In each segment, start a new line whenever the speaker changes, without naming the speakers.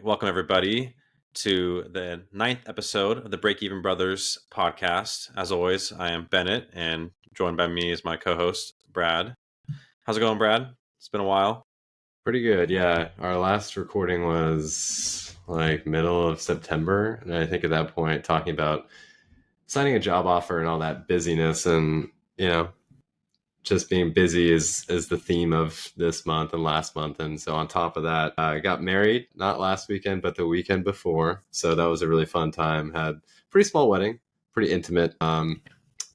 welcome everybody to the ninth episode of the Break Even Brothers podcast. As always, I am Bennett, and joined by me is my co-host, Brad. How's it going, Brad? It's been a while.
Pretty good, yeah. Our last recording was like middle of September, and I think at that point talking about signing a job offer and all that busyness, and just being busy is the theme of this month and last month. And so on top of that, I got married, not last weekend, but the weekend before. So that was a really fun time. Had a pretty small wedding, pretty intimate. And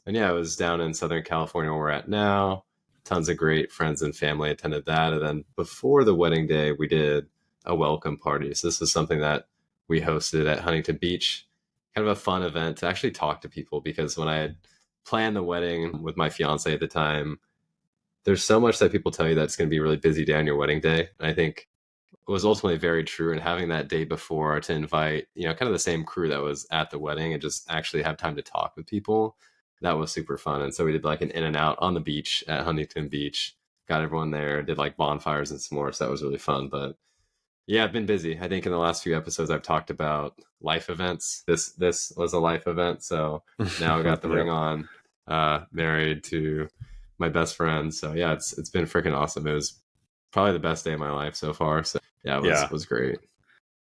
yeah, I was down in Southern California where we're at now. Tons of great friends and family attended that. And then before the wedding day, we did a welcome party. So this was something that we hosted at Huntington Beach, kind of a fun event to actually talk to people, because when I had planned the wedding with my fiance at the time, there's so much that people tell you that it's going to be a really busy day on your wedding day. And I think it was ultimately very true. And having that day before to invite, kind of the same crew that was at the wedding and just actually have time to talk with people, that was super fun. And so we did like an in and out on the beach at Huntington Beach, got everyone there, did like bonfires and s'mores. So that was really fun. But yeah, I've been busy. I think in the last few episodes, I've talked about life events. This was a life event. So now I got the ring on, married to my best friend. So yeah, it's been freaking awesome. It was probably the best day of my life so far. So yeah, it was great.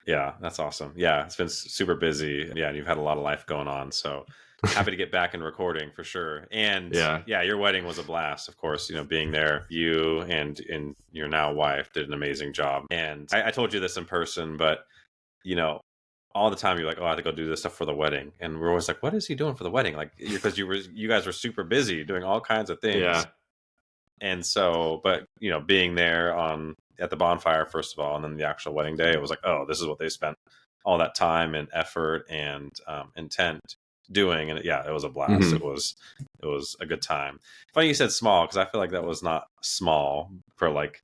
Yeah, that's awesome. Yeah, it's been super busy. Yeah, and you've had a lot of life going on. So happy to get back in recording for sure. And yeah, your wedding was a blast, of course. Being there, you and your now wife did an amazing job. And I told you this in person, but all the time you're like, oh, I have to go do this stuff for the wedding, and we're always like, what is he doing for the wedding? Like, because you guys were super busy doing all kinds of things.
Yeah.
And so, but being there at the bonfire first of all, and then the actual wedding day, it was like, oh, this is what they spent all that time and effort and intent doing. And it was a blast.
Mm-hmm.
It was a good time. Funny you said small, because I feel like that was not small for like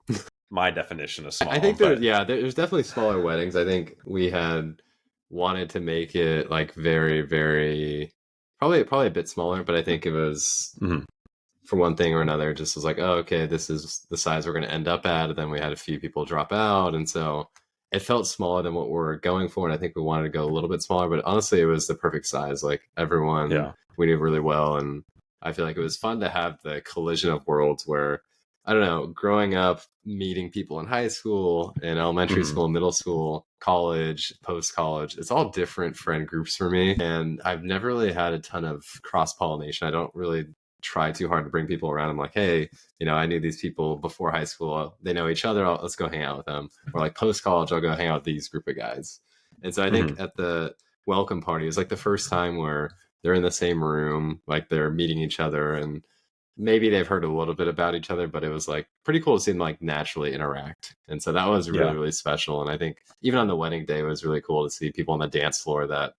my definition of small.
I think there's definitely smaller weddings. I think we had wanted to make it like very, very probably a bit smaller, but I think it was for one thing or another, just was like, oh, okay, this is the size we're going to end up at. And then we had a few people drop out, and so it felt smaller than what we're going for. And I think we wanted to go a little bit smaller, but honestly, it was the perfect size. Like everyone we knew really well, and I feel like it was fun to have the collision of worlds where, I don't know, growing up, meeting people in high school, in elementary school, middle school, college, post-college, it's all different friend groups for me. And I've never really had a ton of cross-pollination. I don't really try too hard to bring people around. I'm like, hey, I knew these people before high school. They know each other. Let's go hang out with them. Or like post-college, I'll go hang out with these group of guys. And so I think at the welcome party, it was like the first time where they're in the same room, like they're meeting each other, and maybe they've heard a little bit about each other, but it was like pretty cool to see them like naturally interact. And so that was really, really special. And I think even on the wedding day, it was really cool to see people on the dance floor that,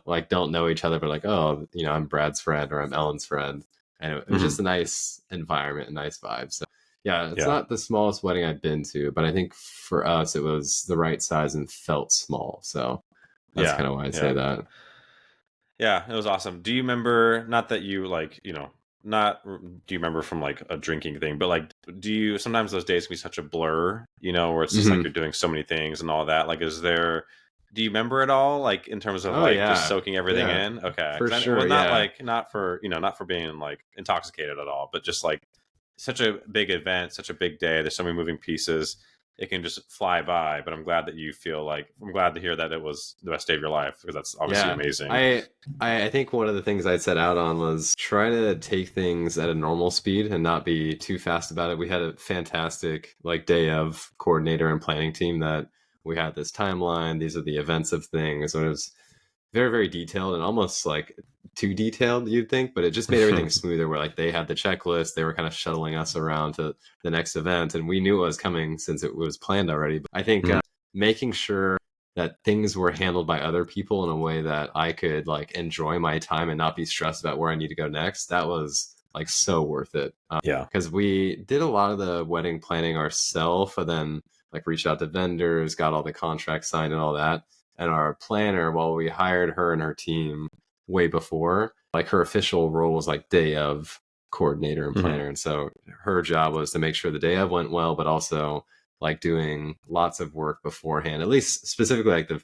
like don't know each other, but like, oh, I'm Brad's friend or I'm Ellen's friend. And it was just a nice environment, a nice vibe. So yeah, it's not the smallest wedding I've been to, but I think for us, it was the right size and felt small. So that's kind of why I say that.
Yeah, it was awesome. Do you remember, not that you like, not do you remember from like a drinking thing, but like, do you sometimes those days can be such a blur, where it's just like you're doing so many things and all that? Like, do you remember it all, like in terms of just soaking everything in? Okay,
for sure.
Well, not for being like intoxicated at all, but just like such a big event, such a big day. There's so many moving pieces. It can just fly by, but I'm glad that you feel like, I'm glad to hear that it was the best day of your life, because that's obviously amazing.
I think one of the things I'd set out on was try to take things at a normal speed and not be too fast about it. We had a fantastic like day of coordinator and planning team that we had this timeline. These are the events of things. So it was very, very detailed and almost like too detailed, you'd think, but it just made everything smoother, where like they had the checklist, they were kind of shuttling us around to the next event, and we knew it was coming since it was planned already. But I think making sure that things were handled by other people in a way that I could like enjoy my time and not be stressed about where I need to go next, that was like so worth it. Because we did a lot of the wedding planning ourselves, and then like reached out to vendors, got all the contracts signed and all that. And our planner, while we hired her and her team way before, like her official role was like day of coordinator and planner. And so her job was to make sure the day of went well, but also like doing lots of work beforehand, at least specifically like the,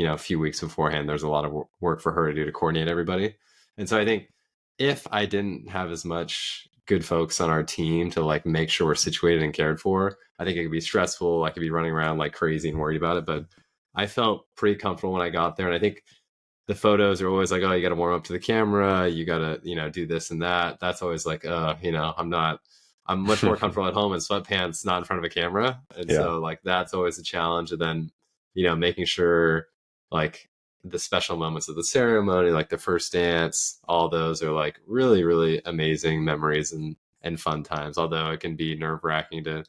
a few weeks beforehand. There's a lot of work for her to do to coordinate everybody. And so I think if I didn't have as much good folks on our team to like make sure we're situated and cared for, I think it could be stressful. I could be running around like crazy and worried about it. But I felt pretty comfortable when I got there. And I think the photos are always like, oh, you got to warm up to the camera. You got to, do this and that. That's always like, I'm much more comfortable at home in sweatpants, not in front of a camera. And so like, that's always a challenge. And then, making sure like the special moments of the ceremony, like the first dance, all those are like really, really amazing memories and fun times. Although it can be nerve wracking to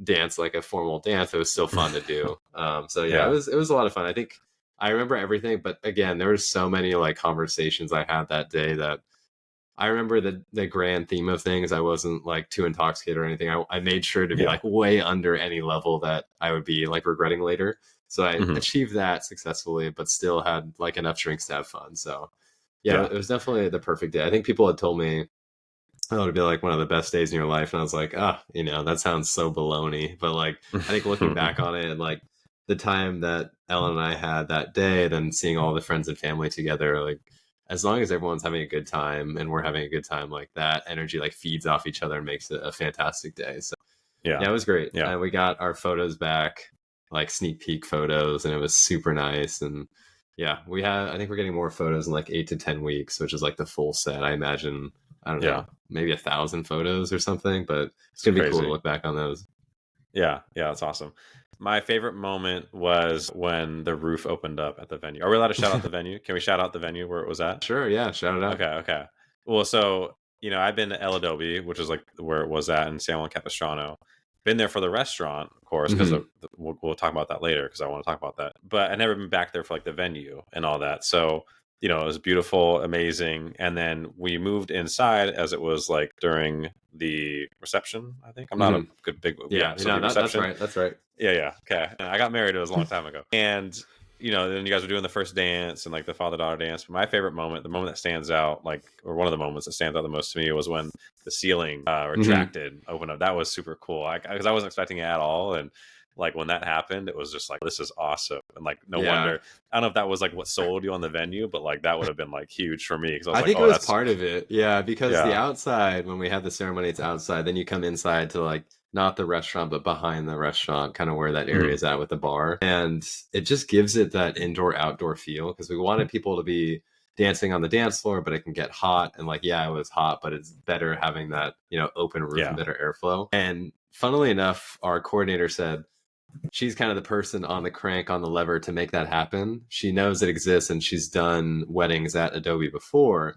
dance like a formal dance, it was still fun to do. It was a lot of fun. I think I remember everything, but again, there were so many like conversations I had that day that I remember the grand theme of things. I wasn't like too intoxicated or anything. I made sure to be like way under any level that I would be like regretting later. So I achieved that successfully, but still had like enough drinks to have fun. So it was definitely the perfect day. I think people had told me, oh, it'd be like one of the best days in your life. And I was like, that sounds so baloney. But like, I think looking back on it and like the time that Ellen and I had that day, then seeing all the friends and family together, like as long as everyone's having a good time and we're having a good time, like that energy like feeds off each other and makes it a fantastic day. So it was great.
Yeah.
And we got our photos back, like sneak peek photos, and it was super nice. And I think we're getting more photos in like 8 to 10 weeks, which is like the full set. I imagine, I don't know, maybe 1,000 photos or something, but it's going to be cool to look back on those.
Yeah. That's awesome. My favorite moment was when the roof opened up at the venue. Are we allowed to shout out the venue? Can we shout out the venue where it was at?
Sure. Yeah. Shout it out.
Okay. Well, so, I've been to El Adobe, which is like where it was at in San Juan Capistrano. Been there for the restaurant, of course, because we'll talk about that later because I want to talk about that. But I've never been back there for like the venue and all that. So, it was beautiful, amazing. And then we moved inside as it was like during the reception, I think. I'm not a good big...
that's right. That's right.
Yeah. Okay. I got married. It was a long time ago. And, then you guys were doing the first dance and like the father-daughter dance. But my favorite moment, the moment that stands out, or one of the moments that stands out the most to me was when the ceiling retracted, opened up. That was super cool. Because I wasn't expecting it at all. And like when that happened, it was just like, this is awesome. And like, no wonder, I don't know if that was like what sold you on the venue, but like that would have been like huge for me.
I think it was part of it. Yeah. Because the outside, when we had the ceremony, it's outside. Then you come inside to like, not the restaurant, but behind the restaurant, kind of where that area is at with the bar. And it just gives it that indoor-outdoor feel because we wanted people to be dancing on the dance floor, but it can get hot. And like, it was hot, but it's better having that, open roof and better airflow. And funnily enough, our coordinator said, she's kind of the person on the crank on the lever to make that happen. She knows it exists and she's done weddings at Adobe before,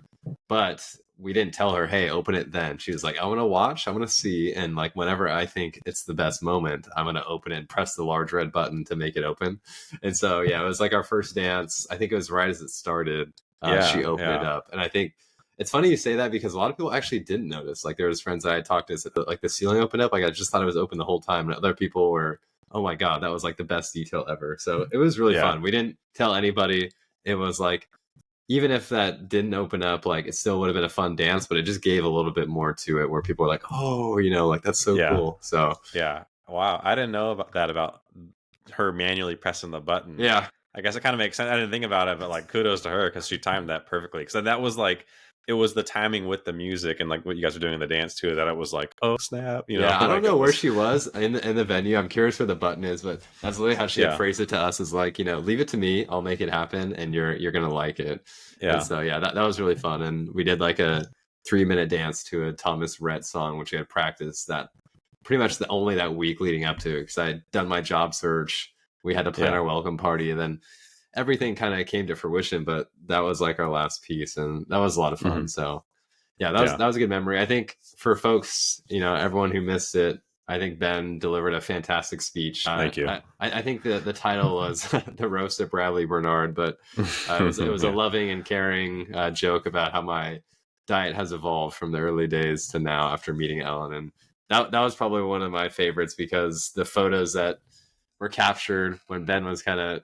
but we didn't tell her, hey, open it then. She was like, I want to watch, I want to see. And like, whenever I think it's the best moment, I'm going to open it and press the large red button to make it open. And so, it was like our first dance. I think it was right as it started. She opened it up. And I think it's funny you say that because a lot of people actually didn't notice. Like there was friends that I talked to, like the ceiling opened up. Like I just thought it was open the whole time. And other people were, oh my God, that was like the best detail ever. So it was really fun. We didn't tell anybody. It was like, even if that didn't open up, like it still would have been a fun dance, but it just gave a little bit more to it where people were like, oh, like that's so cool. So
wow. I didn't know about her manually pressing the button.
Yeah.
I guess it kind of makes sense. I didn't think about it, but like kudos to her because she timed that perfectly. Because that was like, it was the timing with the music and like what you guys were doing in the dance too, that it was like, oh snap.
I don't know where she was in the venue. I'm curious where the button is, but that's literally how she had phrased it to us is like, leave it to me. I'll make it happen and you're going to like it. Yeah. And so, that was really fun. And we did like a 3-minute dance to a Thomas Rhett song, which we had practiced that pretty much only that week leading up to, because I had done my job search. We had to plan our welcome party and then everything kind of came to fruition, but that was like our last piece and that was a lot of fun. So that was a good memory. I think for folks, everyone who missed it, I think Ben delivered a fantastic speech.
Thank you.
I think the title was The Roast of Bradley Bernard, but it was a loving and caring joke about how my diet has evolved from the early days to now after meeting Ellen. And that was probably one of my favorites because the photos that were captured when Ben was kind of,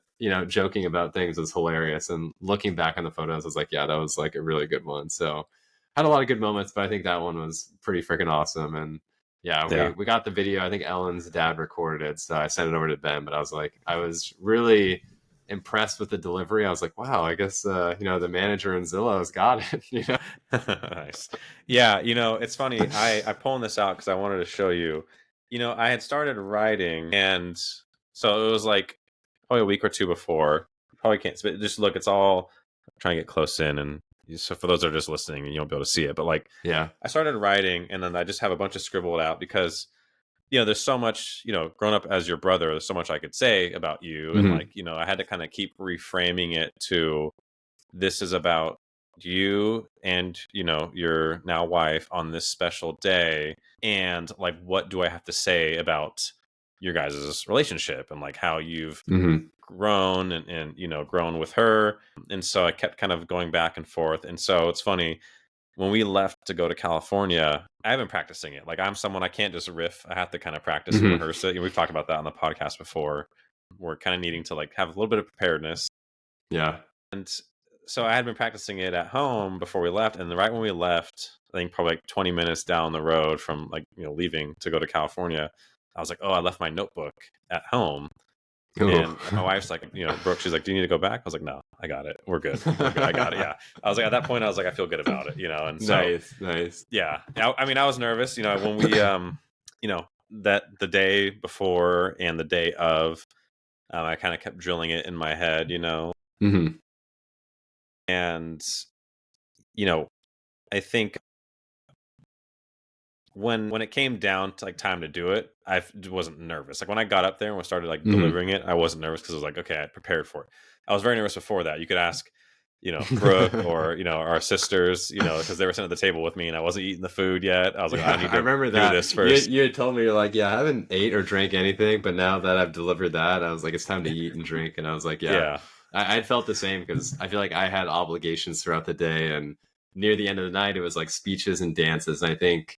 joking about things was hilarious. And looking back on the photos, I was like, that was like a really good one. So had a lot of good moments, but I think that one was pretty freaking awesome. And Yeah, we got the video. I think Ellen's dad recorded it, so I sent it over to Ben. But I was really impressed with the delivery. I was like, wow, I guess the manager in Zillow's got it.
Nice. Yeah, it's funny. I pulling this out because I wanted to show you. I had started writing, and so it was like probably a week or two before. Probably can't. But just look, it's all I'm trying to get close in, and so for those that are just listening, you won't be able to see it. But like,
yeah,
I started writing, and then I just have a bunch of scribbled out because there's so much, growing up as your brother, there's so much I could say about you. And like, I had to kind of keep reframing it to this is about you and, your now wife on this special day. And like, what do I have to say about your guys' relationship and like how you've grown and, grown with her. And so I kept kind of going back and forth. And so it's funny when we left to go to California, I've been practicing it. Like I'm someone I can't just riff. I have to kind of practice and rehearse it. We've talked about that on the podcast before. We're kind of needing to like have a little bit of preparedness.
Yeah.
And so I had been practicing it at home before we left. And right when we left, I think probably like 20 minutes down the road from like, leaving to go to California, I was like, oh, I left my notebook at home. Ooh. And my wife's like, Brooke, she's like, do you need to go back? I was like, no, I got it. We're good. I got it. Yeah. I was like, at that point, I was like, I feel good about it, and so.
Nice.
Yeah. I mean, I was nervous, when we, that the day before and the day of, I kind of kept drilling it in my head, and, I think when it came down to like time to do it, I wasn't nervous. Like when I got up there and we started like delivering it, I wasn't nervous because I was like, okay, I prepared for it. I was very nervous before that. You could ask, Brooke or, our sisters, because they were sitting at the table with me and I wasn't eating the food yet. I was like, I need to remember do this first.
You had told me, you're like, yeah, I haven't ate or drank anything, but now that I've delivered that, I was like, it's time to eat and drink. And I was like, yeah. I felt the same because I feel like I had obligations throughout the day, and near the end of the night, it was like speeches and dances. And I think,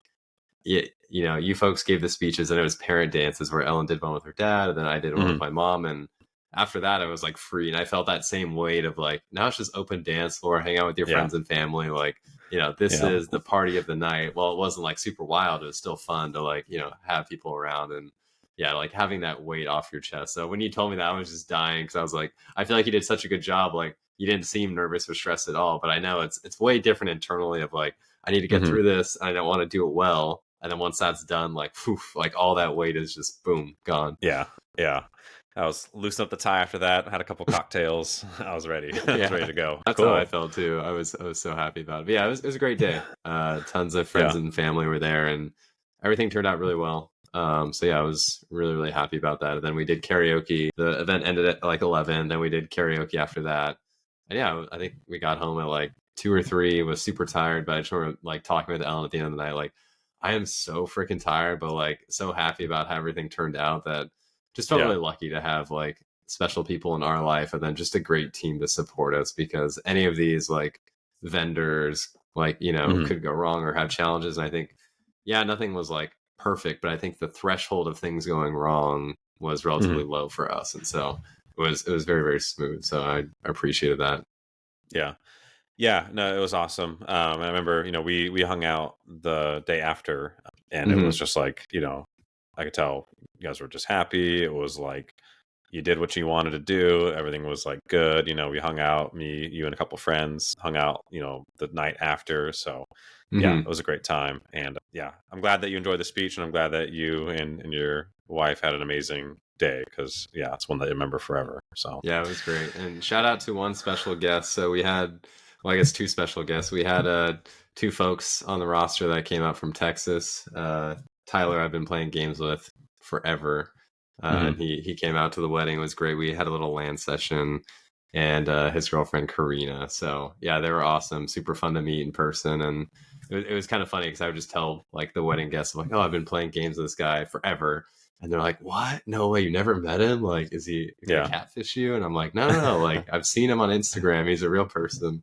you folks gave the speeches, and it was parent dances where Ellen did one with her dad, and then I did one with my mom. And after that, I was like free, and I felt that same weight of like, now it's just open dance floor, hang out with your friends and family. Like, this is the party of the night. Well, it wasn't like super wild. It was still fun to like, have people around and like having that weight off your chest. So when you told me that, I was just dying because I was like, I feel like you did such a good job. Like you didn't seem nervous or stressed at all, but I know it's way different internally of like, I need to get through this. And I don't want to do it well. And then once that's done, like, poof, like all that weight is just boom, gone.
Yeah. I was loosening up the tie after that. I had a couple cocktails. I was ready. I was ready to go.
That's cool. How I felt too. I was so happy about it. But yeah, it was a great day. Tons of friends and family were there, and everything turned out really well. So yeah, I was really, really happy about that. And then we did karaoke. The event ended at like 11. Then we did karaoke after that. And yeah, I think we got home at like 2 or 3. Was super tired, but I just remember like talking with Ellen at the end of the night, like, I am so freaking tired, but like so happy about how everything turned out that just felt really lucky to have like special people in our life, and then just a great team to support us, because any of these like vendors, like, could go wrong or have challenges. And I think, nothing was like perfect, but I think the threshold of things going wrong was relatively low for us. And so it was very, very smooth. So I appreciated that.
Yeah, no, it was awesome. I remember, we hung out the day after, and it was just like, I could tell you guys were just happy. It was like you did what you wanted to do. Everything was like good. We hung out, me, you, and a couple friends hung out, the night after. So yeah, it was a great time. And I'm glad that you enjoyed the speech, and I'm glad that you and your wife had an amazing day, because it's one that you remember forever. So
yeah, it was great. And shout out to one special guest. So we had, well, I guess 2 special guests. We had 2 folks on the roster that came out from Texas. Tyler, I've been playing games with forever. And he came out to the wedding. It was great. We had a little LAN session, and his girlfriend Karina. So yeah, they were awesome. Super fun to meet in person. And it was kind of funny because I would just tell like the wedding guests, like, oh, I've been playing games with this guy forever. And they're like, what? No way, you never met him? Like, is he gonna catfish you? And I'm like, no. Like, I've seen him on Instagram. He's a real person.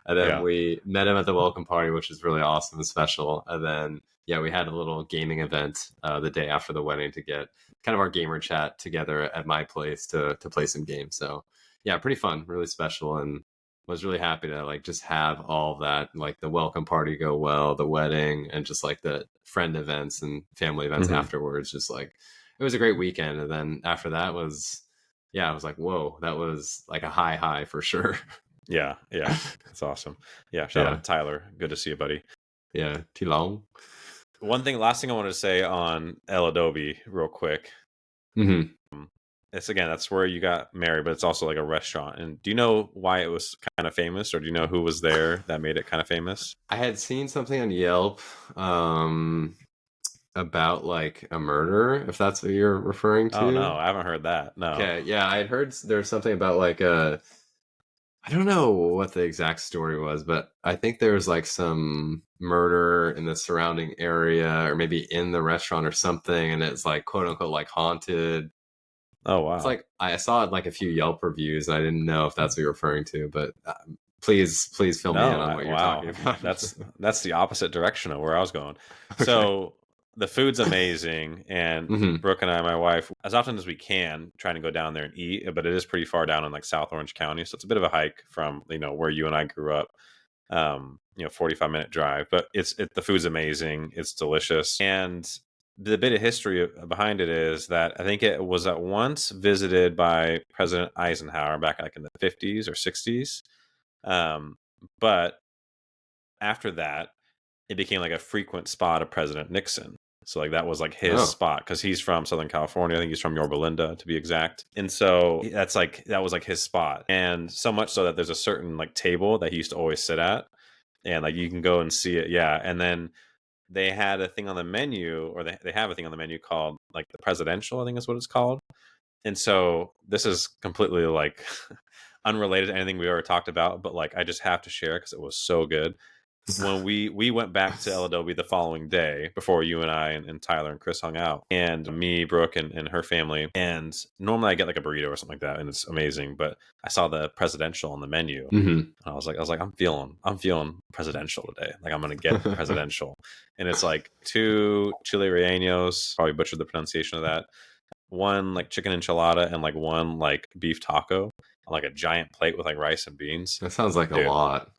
And then we met him at the welcome party, which is really awesome and special. And then, we had a little gaming event the day after the wedding to get kind of our gamer chat together at my place to play some games. So yeah, pretty fun, really special. And was really happy to like just have all of that, like the welcome party go well, the wedding, and just like the friend events and family events afterwards. Just like it was a great weekend. And then after that was, I was like, whoa, that was like a high for sure.
Yeah, that's awesome. Yeah, shout out to Tyler. Good to see you, buddy.
Yeah, too long.
Last thing I wanted to say on El Adobe real quick. That's where you got married, but it's also like a restaurant. And do you know why it was kind of famous, or do you know who was there that made it kind of famous?
I had seen something on Yelp about like a murder, if that's what you're referring to.
Oh no, I haven't heard that. No.
Okay, yeah, I had heard there's something about like I don't know what the exact story was, but I think there was like some murder in the surrounding area, or maybe in the restaurant or something, and it's like quote unquote like haunted.
Oh wow!
It's like I saw like a few Yelp reviews, and I didn't know if that's what you're referring to, but please fill me in on what you're talking about.
That's the opposite direction of where I was going. Okay. So the food's amazing, and Brooke and I, my wife, as often as we can, trying to go down there and eat. But it is pretty far down in like South Orange County, so it's a bit of a hike from where you and I grew up. 45-minute drive, but the food's amazing. It's delicious, and the bit of history behind it is that I think it was at once visited by President Eisenhower back like in the 50s or 60s. But after that, it became like a frequent spot of President Nixon. So like that was like his spot, because he's from Southern California. I think he's from Yorba Linda, to be exact. And so that was like his spot. And so much so that there's a certain like table that he used to always sit at, and like you can go and see it. Yeah. And then they had a thing on the menu, or they have a thing on the menu called like the presidential, I think is what it's called. And so this is completely like unrelated to anything we ever talked about, but like I just have to share because it was so good. When we went back to El Adobe the following day, before you and I and Tyler and Chris hung out, and me, Brooke, and her family, and normally I get like a burrito or something like that, and it's amazing, but I saw the presidential on the menu. And I was like, I'm feeling presidential today. Like I'm gonna get presidential. And it's like 2 chile rellenos, probably butchered the pronunciation of that, 1 like chicken enchilada, and like 1 like beef taco on like a giant plate with like rice and beans.
That sounds like a lot.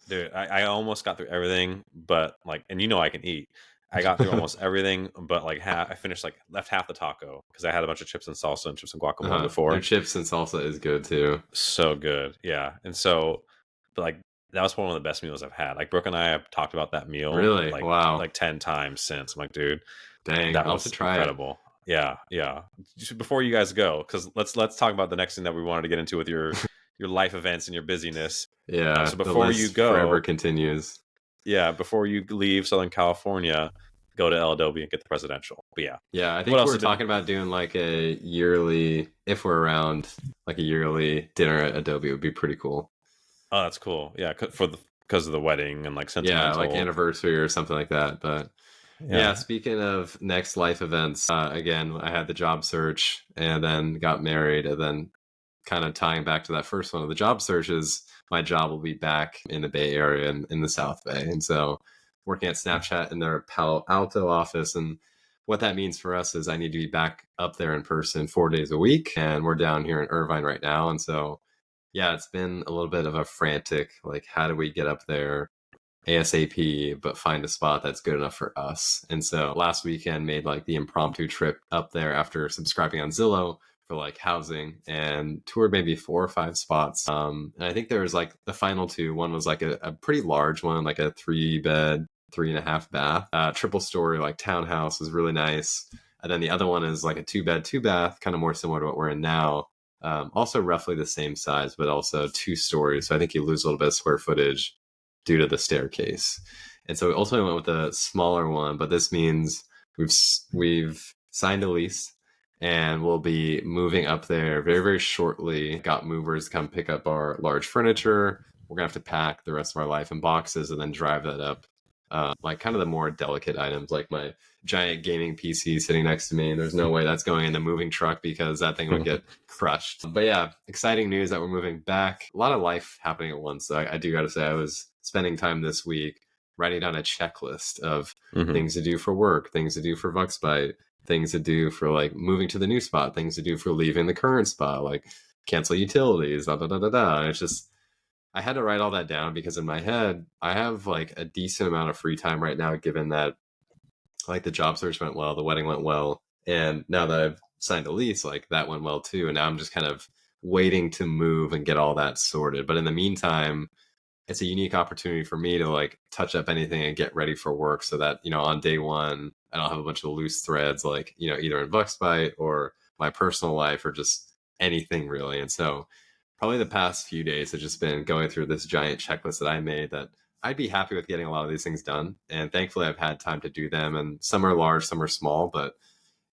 Dude, I almost got through everything, but like, and I can eat. I got through almost everything, but like I finished like left half the taco because I had a bunch of chips and salsa and chips and guacamole before.
Their chips and salsa is good too.
So good, yeah. And so, but like that was one of the best meals I've had. Like Brooke and I have talked about that meal,
really,
like,
wow,
like 10 times since. I'm like, dude,
dang,
that was incredible. Yeah. Just before you guys go, because let's talk about the next thing that we wanted to get into with your life events and your busyness.
Yeah.
So before you go,
forever continues.
Yeah. Before you leave Southern California, go to El Adobe and get the presidential. But yeah.
Yeah. I think we're talking about doing like a yearly, if we're around, like a yearly dinner at Adobe would be pretty cool.
Oh, that's cool. Yeah. Because of the wedding and like sentimental.
Yeah. Like anniversary or something like that. But yeah, speaking of next life events, again, I had the job search and then got married, and then kind of tying back to that first one of the job searches, my job will be back in the Bay Area and in the South Bay. And so working at Snapchat in their Palo Alto office. And what that means for us is I need to be back up there in person 4 days a week. And we're down here in Irvine right now. And so, yeah, it's been a little bit of a frantic, like, how do we get up there ASAP, but find a spot that's good enough for us? And so last weekend made like the impromptu trip up there after subscribing on Zillow for like housing, and toured maybe 4 or 5 spots. And I think there was like the final 2. One was like a pretty large one, like a 3-bed, 3.5 bath, triple story, like townhouse, was really nice. And then the other one is like a 2-bed, 2-bath, kind of more similar to what we're in now. Also roughly the same size, but also 2 stories. So I think you lose a little bit of square footage due to the staircase. And so we ultimately went with a smaller one, but this means we've signed a lease, and we'll be moving up there very, very shortly. Got movers to come pick up our large furniture. We're going to have to pack the rest of our life in boxes and then drive that up. Like kind of the more delicate items, like my giant gaming PC sitting next to me. And there's no way that's going in the moving truck because that thing would get crushed. But yeah, exciting news that we're moving back. A lot of life happening at once. So I do got to say, I was spending time this week writing down a checklist of things to do for work, things to do for VuxByte, things to do for like moving to the new spot, things to do for leaving the current spot, like cancel utilities, And it's just, I had to write all that down because in my head, I have like a decent amount of free time right now, given that like the job search went well, the wedding went well. And now that I've signed a lease, like that went well too. And now I'm just kind of waiting to move and get all that sorted. But in the meantime, it's a unique opportunity for me to like touch up anything and get ready for work so that, on day one, I don't have a bunch of loose threads, like, either in Bucksbite or my personal life or just anything really. And so probably the past few days have just been going through this giant checklist that I made that I'd be happy with getting a lot of these things done. And thankfully I've had time to do them, and some are large, some are small, but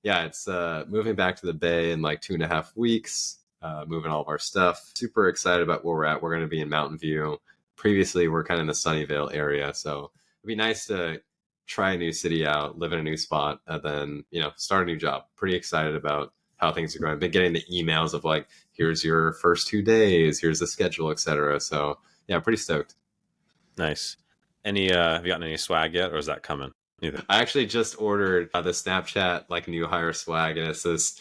yeah, it's moving back to the Bay in like 2.5 weeks, moving all of our stuff. Super excited about where we're at. We're going to be in Mountain View. Previously, we're kind of in the Sunnyvale area. So it'd be nice to try a new city out, live in a new spot, and then, start a new job. Pretty excited about how things are going. I've been getting the emails of like, here's your first 2 days, here's the schedule, etc. So yeah, pretty stoked.
Nice. Have you gotten any swag yet, or is that coming?
Either. I actually just ordered the Snapchat like new hire swag, and it's this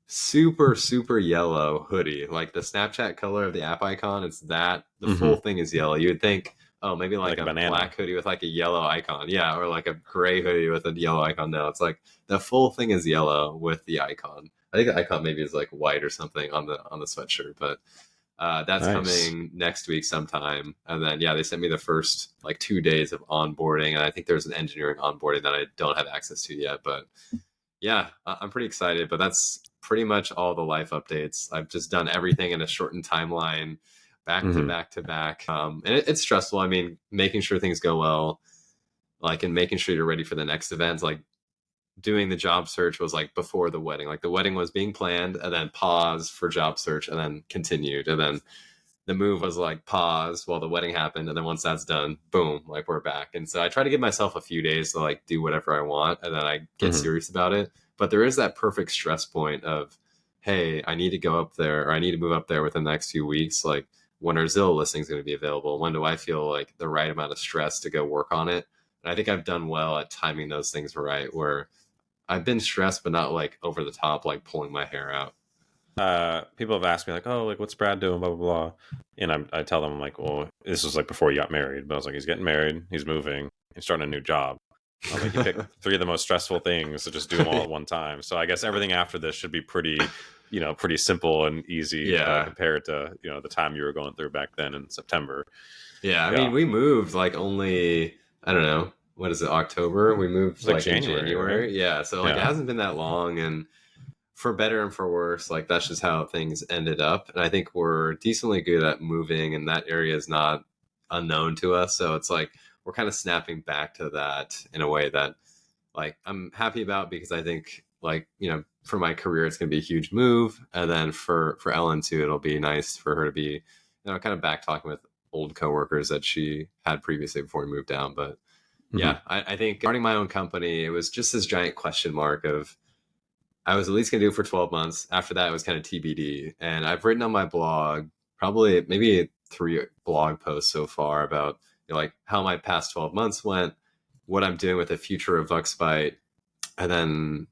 super yellow hoodie, like the Snapchat color of the app icon. It's that the full thing is yellow. You would think, oh, maybe like a black hoodie with like a yellow icon, yeah, or like a gray hoodie with a yellow icon. No, it's like the full thing is yellow with the icon. I think the icon maybe is like white or something on the sweatshirt, but that's nice. Coming next week sometime. And then, yeah, they sent me the first like 2 days of onboarding. And I think there's an engineering onboarding that I don't have access to yet. But yeah, I'm pretty excited. But that's pretty much all the life updates. I've just done everything in a shortened timeline, back to back to back. And it's stressful. I mean, making sure things go well, like, and making sure you're ready for the next events. Like, doing the job search was like before the wedding. Like the wedding was being planned and then paused for job search and then continued. And then the move was like paused while the wedding happened. And then once that's done, boom, like we're back. And so I try to give myself a few days to like do whatever I want. And then I get serious about it. But there is that perfect stress point of, hey, I need to go up there, or I need to move up there within the next few weeks. Like, when are Zillow listings going to be available? When do I feel like the right amount of stress to go work on it? And I think I've done well at timing those things right, where I've been stressed, but not like over the top, like pulling my hair out.
People have asked me like, oh, like what's Brad doing, blah, blah, blah. And I tell them, I'm like, well, this was like before you got married, but I was like, he's getting married, he's moving, he's starting a new job. I was like, you pick 3 of the most stressful things, so just do them all at one time. So I guess everything after this should be pretty simple and easy compared to, the time you were going through back then in September.
Yeah. I mean, we moved like only, I don't know, what is it, October? We moved like January. Right? Yeah. So like it hasn't been that long, and for better and for worse, like that's just how things ended up. And I think we're decently good at moving, and that area is not unknown to us. So it's like we're kind of snapping back to that in a way that like I'm happy about, because I think like, for my career, it's going to be a huge move. And then for Ellen too, it'll be nice for her to be, kind of back talking with old coworkers that she had previously before we moved down. But yeah, I think starting my own company, it was just this giant question mark of, I was at least going to do it for 12 months. After that, it was kind of TBD. And I've written on my blog, probably maybe 3 blog posts so far about like how my past 12 months went, what I'm doing with the future of Bucksbite. And then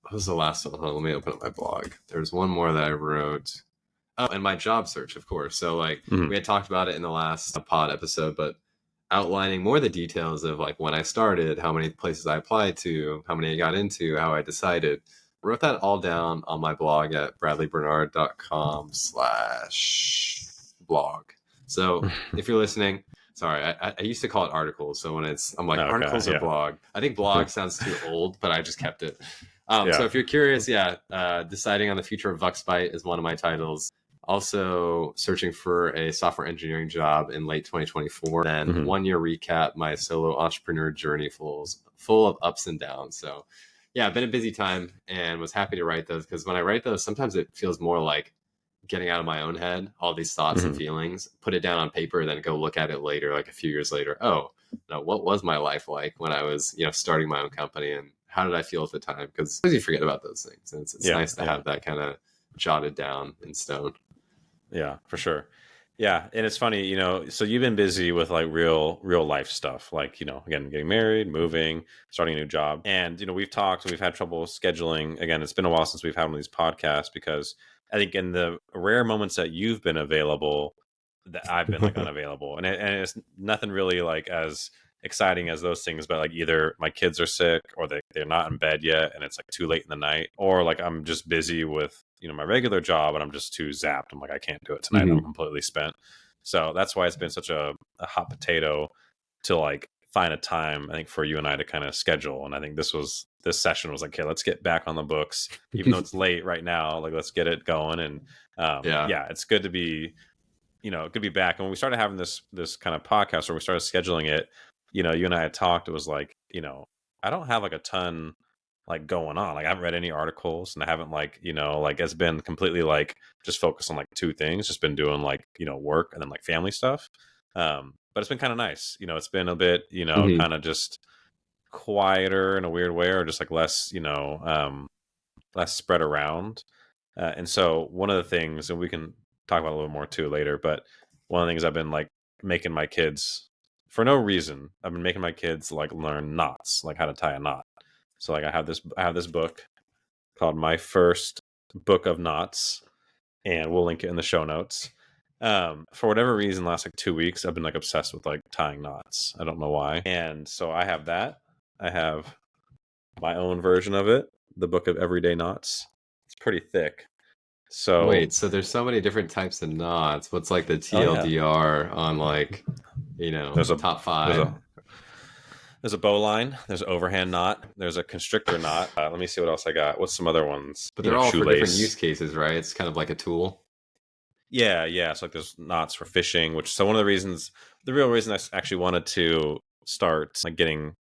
what was the last one? Hold on, let me open up my blog. There's one more that I wrote. Oh, and my job search, of course. So like we had talked about it in the last pod episode, but outlining more the details of like when I started, how many places I applied to, how many I got into, how I decided. Wrote that all down on my blog at bradleybernard.com/blog. So if you're listening, sorry, I used to call it articles. So when I'm like, articles or blog, I think blog sounds too old, but I just kept it. So if you're curious, deciding on the future of Bucksbite is one of my titles. Also searching for a software engineering job in late 2024. Then 1 year recap, my solo entrepreneur journey full of ups and downs. So yeah, been a busy time, and was happy to write those, because when I write those, sometimes it feels more like getting out of my own head, all these thoughts and feelings, put it down on paper, and then go look at it later, like a few years later. Oh, no, what was my life like when I was, starting my own company, and how did I feel at the time? Because you forget about those things, and it's nice to have that kind of jotted down in stone.
Yeah, for sure. Yeah, and it's funny, so you've been busy with like real life stuff, like, again, getting married, moving, starting a new job. And, we've talked, we've had trouble scheduling. Again, it's been a while since we've had one of these podcasts, because I think in the rare moments that you've been available, I've been like unavailable, and it's nothing really like as exciting as those things, but like either my kids are sick or they're not in bed yet and it's like too late in the night, or like I'm just busy with my regular job and I'm just too zapped. I'm like, I can't do it tonight. I'm completely spent. So that's why it's been such a hot potato to like find a time, I think, for you and I to kind of schedule. And I think this session was like, okay, let's get back on the books, even though it's late right now, like let's get it going. And it's good to be good to be back. And when we started having this kind of podcast, or we started scheduling it, you and I had talked, it was like, I don't have like a ton like going on. Like I haven't read any articles, and I haven't like, like it's been completely like just focused on like two things, just been doing like, work and then like family stuff. But it's been kind of nice. It's been a bit, kind of just quieter in a weird way, or just like less, less spread around. And so one of the things, and we can talk about a little more too later, but one of the things I've been like making my kids, for no reason, I've been making my kids like learn knots, like how to tie a knot. So like I have this book called My First Book of Knots, and we'll link it in the show notes. For whatever reason, last like 2 weeks, I've been like obsessed with like tying knots. I don't know why. And so I have that. I have my own version of it, the Book of Everyday Knots. It's pretty thick. So
wait, so there's so many different types of knots. What's like the TLDR on like, there's top 5?
There's a bowline. There's an overhand knot. There's a constrictor knot. Let me see what else I got. What's some other ones?
But they're all for different use cases, right? It's kind of like a tool.
Yeah. So like there's knots for fishing, so one of the real reason I actually wanted to start like getting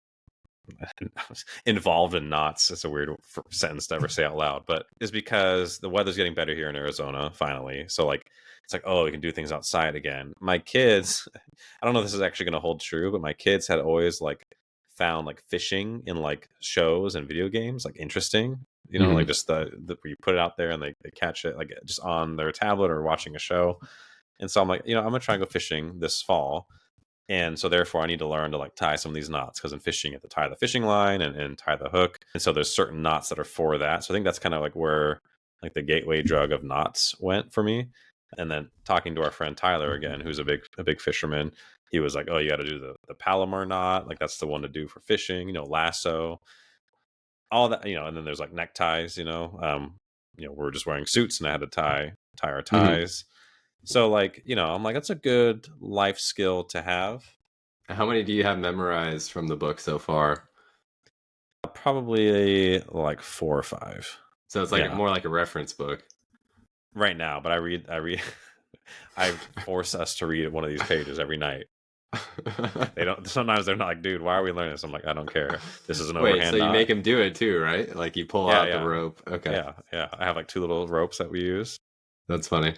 involved in knots, it's a weird sentence to ever say out loud, but is because the weather's getting better here in Arizona finally. So like it's like, oh, we can do things outside again. My kids, I don't know if this is actually going to hold true, but my kids had always like found like fishing in like shows and video games like interesting, like just the you put it out there and they catch it like just on their tablet or watching a show. And so I'm like, I'm gonna try and go fishing this fall. And so therefore I need to learn to like tie some of these knots, because in fishing you have to tie the fishing line and tie the hook. And so there's certain knots that are for that. So I think that's kind of like where like the gateway drug of knots went for me. And then talking to our friend Tyler again, who's a big fisherman, he was like, oh, you got to do the Palomar knot. Like that's the one to do for fishing, lasso, all that, and then there's like neckties, we're just wearing suits and I had to tie our ties. So like, I'm like, that's a good life skill to have.
How many do you have memorized from the book so far?
Probably like 4 or 5.
So it's like more like a reference book
right now, but I read I force us to read one of these pages every night. Sometimes they're not like, dude, why are we learning this? I'm like, I don't care. This is an overhand
so you
knot.
make them do it too, right? Like you pull out the rope. Okay.
Yeah. I have like 2 little ropes that we use.
That's funny.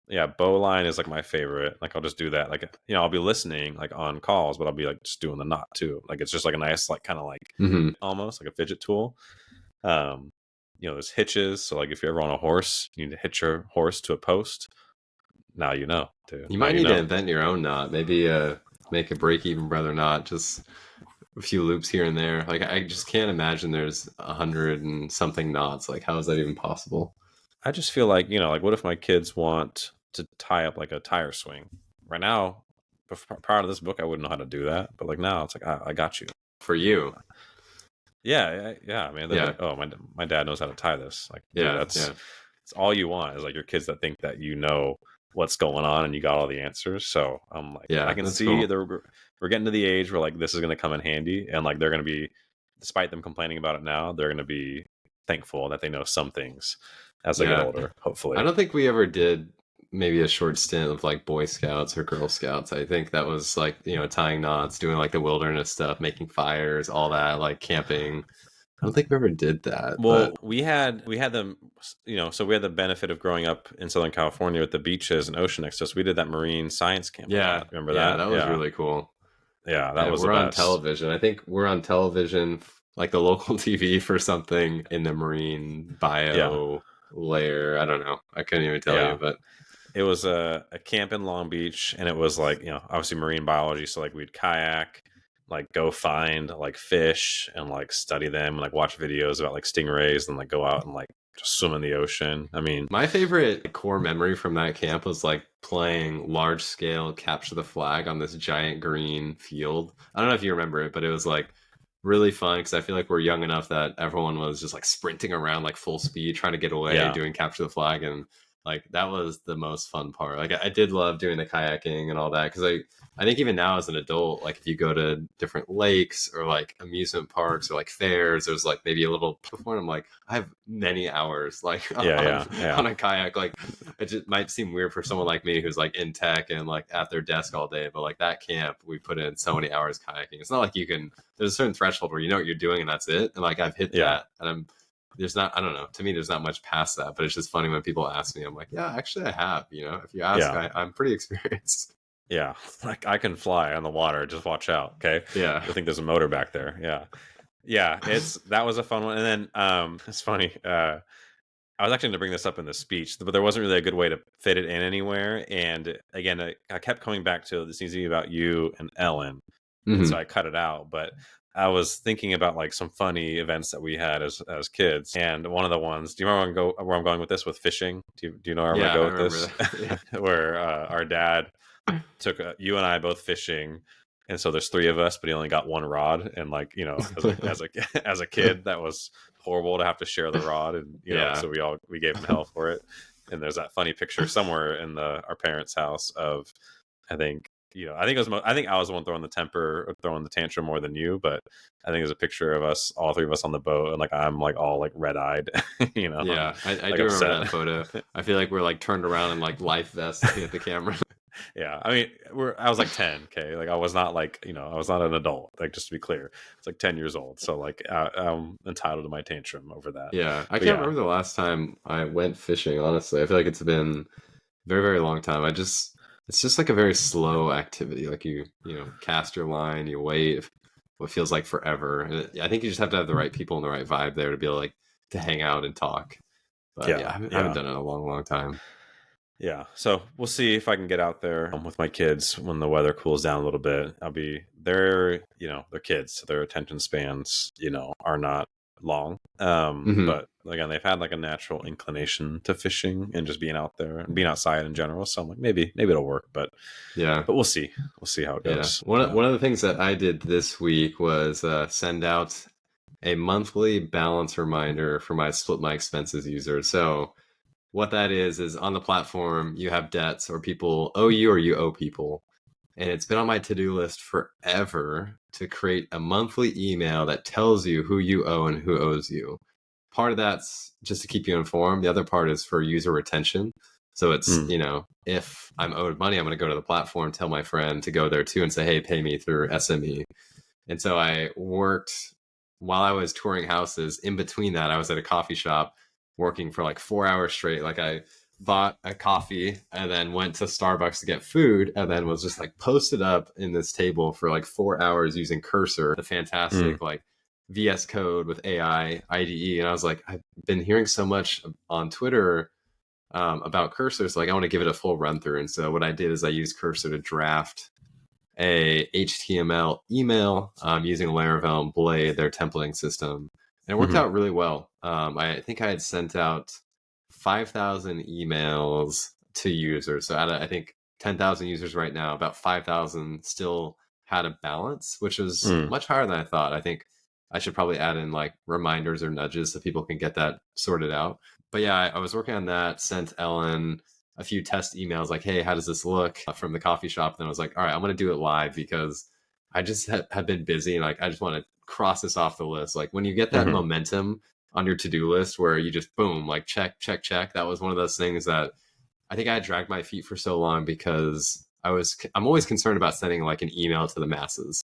Yeah, bowline is like my favorite. Like I'll just do that. Like, I'll be listening like on calls, but I'll be like just doing the knot too. Like it's just like a nice like kind of like almost like a fidget tool. There's hitches. So like if you're ever on a horse, you need to hitch your horse to a post. Now dude.
You might need to invent your own knot. Maybe make a break-even brother knot, just a few loops here and there. Like I just can't imagine there's 100 and something knots. Like how is that even possible?
I just feel like, like what if my kids want to tie up like a tire swing? Right now, prior to this book, I wouldn't know how to do that. But like now, it's like, I got you.
For you.
Yeah, man. Like, oh, my dad knows how to tie this. Like, dude, it's all you want is like your kids that think that what's going on and you got all the answers. So I'm like, I can see we're getting to the age where like this is going to come in handy, and like they're going to be, despite them complaining about it now, they're going to be thankful that they know some things as they get older, hopefully.
I don't think we ever did maybe a short stint of like Boy Scouts or Girl Scouts. I think that was like, tying knots, doing like the wilderness stuff, making fires, all that, like camping. I don't think we ever did that.
Well, we had them, so we had the benefit of growing up in Southern California with the beaches and ocean next to us. We did that marine science camp.
Yeah.
Remember that?
Yeah, that was really cool.
Yeah, that was
we're
the
on
best.
television. I think we're on television, like the local TV for something in the marine bio layer. I don't know. I couldn't even tell you, but
it was a camp in Long Beach, and it was like, obviously marine biology. So like we'd kayak, like go find like fish and like study them and like watch videos about like stingrays and like go out and like just swim in the ocean. I mean,
my favorite core memory from that camp was like playing large scale capture the flag on this giant green field. I don't know if you remember it, but it was like really fun because I feel like we're young enough that everyone was just like sprinting around like full speed trying to get away doing capture the flag, and like that was the most fun part. Like I did love doing the kayaking and all that because I think even now as an adult, like if you go to different lakes or like amusement parks or like fairs, there's like maybe a little before I'm like, I have many hours like on a kayak. Like it just might seem weird for someone like me who's like in tech and like at their desk all day, but like that camp, we put in so many hours kayaking. It's not like there's a certain threshold where you know what you're doing and that's it. And like I've hit that, and I don't know, to me there's not much past that, but it's just funny when people ask me, I'm like, yeah, actually I have, if you ask, I'm pretty experienced.
Yeah, like I can fly on the water. Just watch out, okay?
Yeah,
I think there's a motor back there. Yeah. That was a fun one. And then it's funny. I was actually going to bring this up in the speech, but there wasn't really a good way to fit it in anywhere. And again, I kept coming back to this needs to be about you and Ellen, and so I cut it out. But I was thinking about like some funny events that we had as kids, and one of the ones. Do you remember where I'm going with this with fishing? Do you know where I'm going to go with this? Where our dad took you and I both fishing, and so there's three of us, but he only got one rod, and like as a kid, that was horrible to have to share the rod, and so we gave him hell for it. And there's that funny picture somewhere in our parents' house of I think I was the one throwing the tantrum more than you, but I think there's a picture of us, all three of us on the boat, and like I'm like all like red eyed,
Yeah, I like do remember that photo. I feel like we're like turned around in like life vests looking at the camera.
Yeah, I mean, I was like 10, okay? Like I was not like, I was not an adult, like just to be clear. It's like 10 years old. So like I'm entitled to my tantrum over that.
Yeah, I can't remember the last time I went fishing, honestly. I feel like it's been a very, very long time. It's just like a very slow activity. Like you cast your line, you wait, what feels like forever. And I think you just have to have the right people and the right vibe there to be able like to hang out and talk. But I haven't done it in a long, long time.
Yeah, so we'll see if I can get out there with my kids when the weather cools down a little bit. They're kids, so their attention spans, are not long. But again, they've had like a natural inclination to fishing and just being out there and being outside in general. So I'm like, maybe it'll work, but we'll see. We'll see how it goes.
One of the things that I did this week was send out a monthly balance reminder for my Split My Expenses users. So what that is on the platform, you have debts or people owe you or you owe people. And it's been on my to-do list forever to create a monthly email that tells you who you owe and who owes you. Part of that's just to keep you informed. The other part is for user retention. So it's, if I'm owed money, I'm going to go to the platform, tell my friend to go there too and say, hey, pay me through SME. And so I worked while I was touring houses. In between that, I was at a coffee shop working for like 4 hours straight. Like I bought a coffee and then went to Starbucks to get food and then was just like posted up in this table for like 4 hours using Cursor, the fantastic like VS Code with AI IDE. And I was like, I've been hearing so much on Twitter about Cursor, so like I want to give it a full run through. And so what I did is I used Cursor to draft a HTML email using Laravel and Blade, their templating system. And it worked out really well. I think I had sent out 5,000 emails to users. So out of, I think, 10,000 users right now, about 5,000 still had a balance, which was much higher than I thought. I think I should probably add in like reminders or nudges so people can get that sorted out. But yeah, I was working on that, sent Ellen a few test emails like, hey, how does this look from the coffee shop? Then I was like, all right, I'm going to do it live because I just have been busy and like I just want to cross this off the list. Like when you get that momentum on your to-do list where you just boom, like check. That was one of those things that I think I dragged my feet for so long because I'm always concerned about sending like an email to the masses.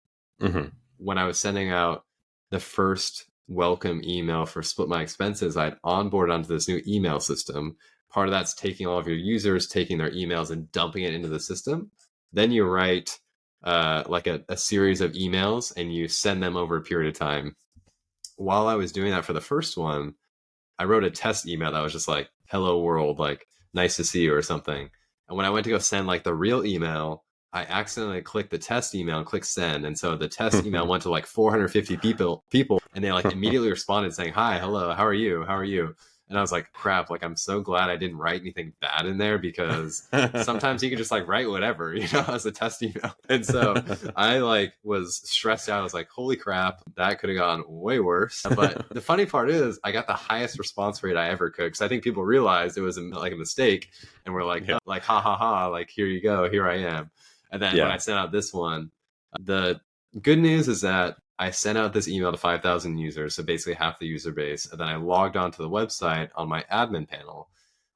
When I was sending out the first welcome email for Split My Expenses, I'd onboarded onto this new email system. Part of that's taking all of your users, taking their emails and dumping it into the system. Then you write like a series of emails and you send them over a period of time. While I was doing that for the first one, I wrote a test email that was just like, hello world, like nice to see you or something. And when I went to go send like the real email, I accidentally clicked the test email and clicked send. And so the test email went to like 450 people and they like immediately responded saying, hi, hello, how are you? And I was like, crap, like, I'm so glad I didn't write anything bad in there, because sometimes you can just like write whatever, as a test email. And so I like was stressed out. I was like, holy crap, that could have gone way worse. But the funny part is I got the highest response rate I ever could, because I think people realized it was like a mistake, and we're like, like, ha ha ha, like, here you go, here I am. And then when I sent out this one, the good news is that I sent out this email to 5,000 users, so basically half the user base, and then I logged onto the website on my admin panel.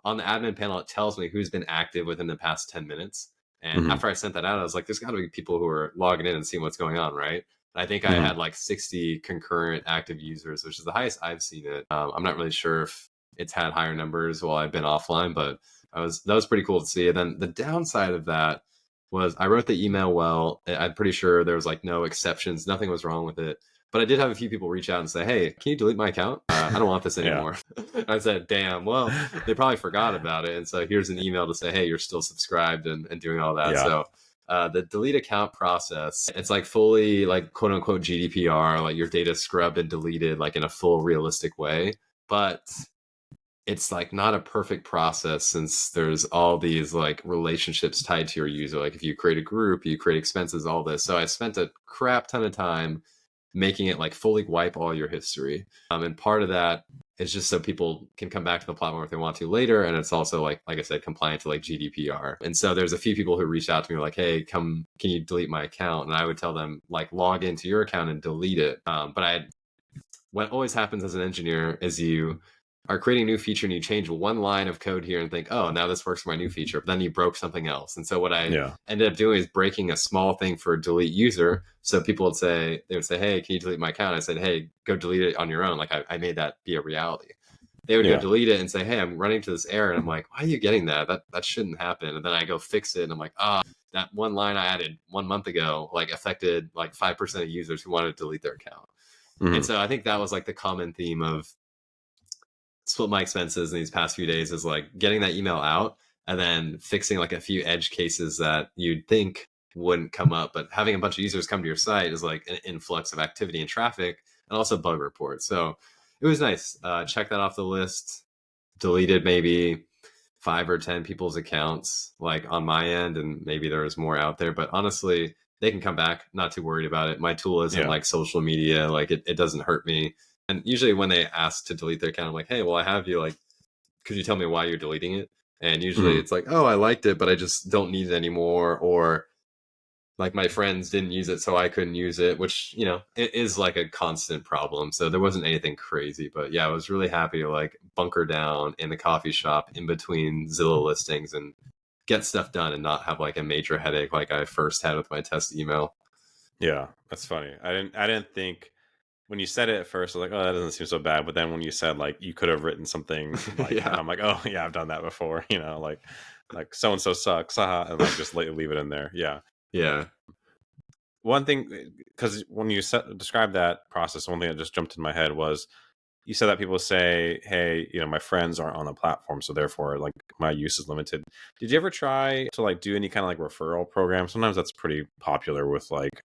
On the admin panel, it tells me who's been active within the past 10 minutes. And after I sent that out, I was like, there's got to be people who are logging in and seeing what's going on, right? And I think I had like 60 concurrent active users, which is the highest I've seen it. I'm not really sure if it's had higher numbers while I've been offline, but that was pretty cool to see. And then the downside of that was I wrote the email well. I'm pretty sure there was like no exceptions. Nothing was wrong with it. But I did have a few people reach out and say, hey, can you delete my account? I don't want this anymore. I said, damn, well, they probably forgot about it. And so here's an email to say, hey, you're still subscribed and doing all that. So the delete account process, it's like fully like quote unquote GDPR, like your data scrubbed and deleted like in a full realistic way. But it's like not a perfect process, since there's all these like relationships tied to your user. Like if you create a group, you create expenses, all this. So I spent a crap ton of time making it like fully wipe all your history. And part of that is just so people can come back to the platform if they want to later. And it's also like I said, compliant to like GDPR. And so there's a few people who reached out to me like, hey, can you delete my account? And I would tell them like, log into your account and delete it. But what always happens as an engineer is you are creating a new feature and you change one line of code here and think, oh, now this works for my new feature. But then you broke something else. And so what I ended up doing is breaking a small thing for a delete user. So people would say, hey, can you delete my account? I said, hey, go delete it on your own. Like I made that be a reality. They would go delete it and say, hey, I'm running to this error. And I'm like, why are you getting that? That shouldn't happen. And then I go fix it. And I'm like, that one line I added 1 month ago, like affected like 5% of users who wanted to delete their account. And so I think that was like the common theme of Split My Expenses in these past few days, is like getting that email out and then fixing like a few edge cases that you'd think wouldn't come up, but having a bunch of users come to your site is like an influx of activity and traffic, and also bug reports. So it was nice. Check that off the list. Deleted maybe 5 or 10 people's accounts like on my end, and maybe there was more out there, but honestly they can come back. Not too worried about it. My tool isn't like social media, like it doesn't hurt me. And usually when they ask to delete their account, I'm like, hey, well, I have you, like, could you tell me why you're deleting it? And usually it's like, oh, I liked it, but I just don't need it anymore. Or like my friends didn't use it, so I couldn't use it, which, it is like a constant problem. So there wasn't anything crazy, but yeah, I was really happy to like bunker down in the coffee shop in between Zillow listings and get stuff done and not have like a major headache like I first had with my test email.
Yeah, that's funny. I didn't think, when you said it at first, I was like, oh, that doesn't seem so bad. But then when you said like you could have written something like that, I'm like, oh yeah, I've done that before. Like so and so sucks, and like just leave it in there.
Yeah.
One thing, because when you described that process, one thing that just jumped in my head was you said that people say, hey, my friends aren't on the platform, so therefore like my use is limited. Did you ever try to like do any kind of like referral program? Sometimes that's pretty popular with like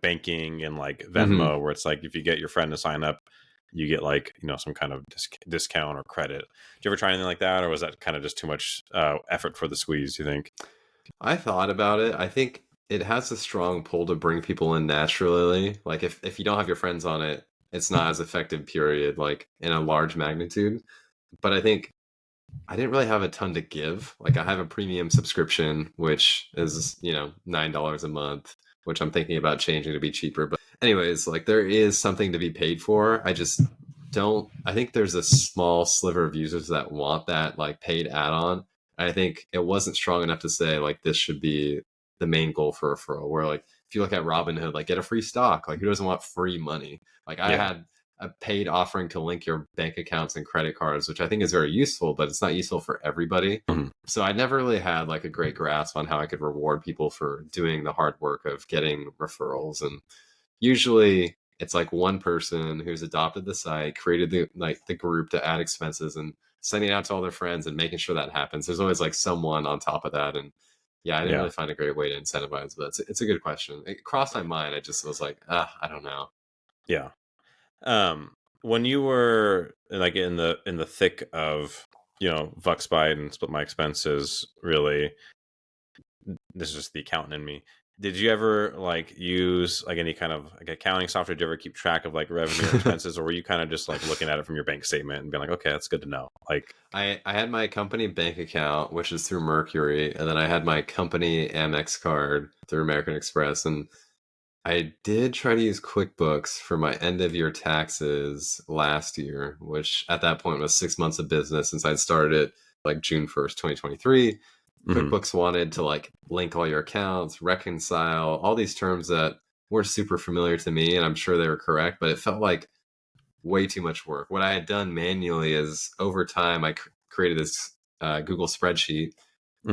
banking and like Venmo, where it's like if you get your friend to sign up, you get like some kind of discount or credit. Did you ever try anything like that, or was that kind of just too much effort for the squeeze, you think?
I thought about it. I think it has a strong pull to bring people in naturally. Like if you don't have your friends on it, it's not as effective, period, like in a large magnitude. But I think I didn't really have a ton to give. Like I have a premium subscription, which is, $9 a month, which I'm thinking about changing to be cheaper. But anyways, like there is something to be paid for. I think there's a small sliver of users that want that like paid add-on. I think it wasn't strong enough to say like this should be the main goal for referral, where like if you look at Robinhood, like get a free stock, like who doesn't want free money? Like I had a paid offering to link your bank accounts and credit cards, which I think is very useful, but it's not useful for everybody. So I never really had like a great grasp on how I could reward people for doing the hard work of getting referrals. And usually it's like one person who's adopted the site, created the group to add expenses, and sending it out to all their friends and making sure that happens. There's always like someone on top of that. And I didn't really find a great way to incentivize, but it's a good question. It crossed my mind. I just was like, I don't know.
Yeah. when you were like in the thick of, Vuxbite and Split My Expenses, really, this is just the accountant in me. Did you ever like use like any kind of like accounting software? Did you ever keep track of like revenue or expenses, or were you kind of just like looking at it from your bank statement and being like, okay, that's good to know? Like,
I had my company bank account, which is through Mercury, and then I had my company Amex card through American Express, and I did try to use QuickBooks for my end of year taxes last year, which at that point was 6 months of business since I'd started it like June 1st, 2023. QuickBooks wanted to like link all your accounts, reconcile, all these terms that were super familiar to me, and I'm sure they were correct, but it felt like way too much work. What I had done manually is over time, I created this Google spreadsheet,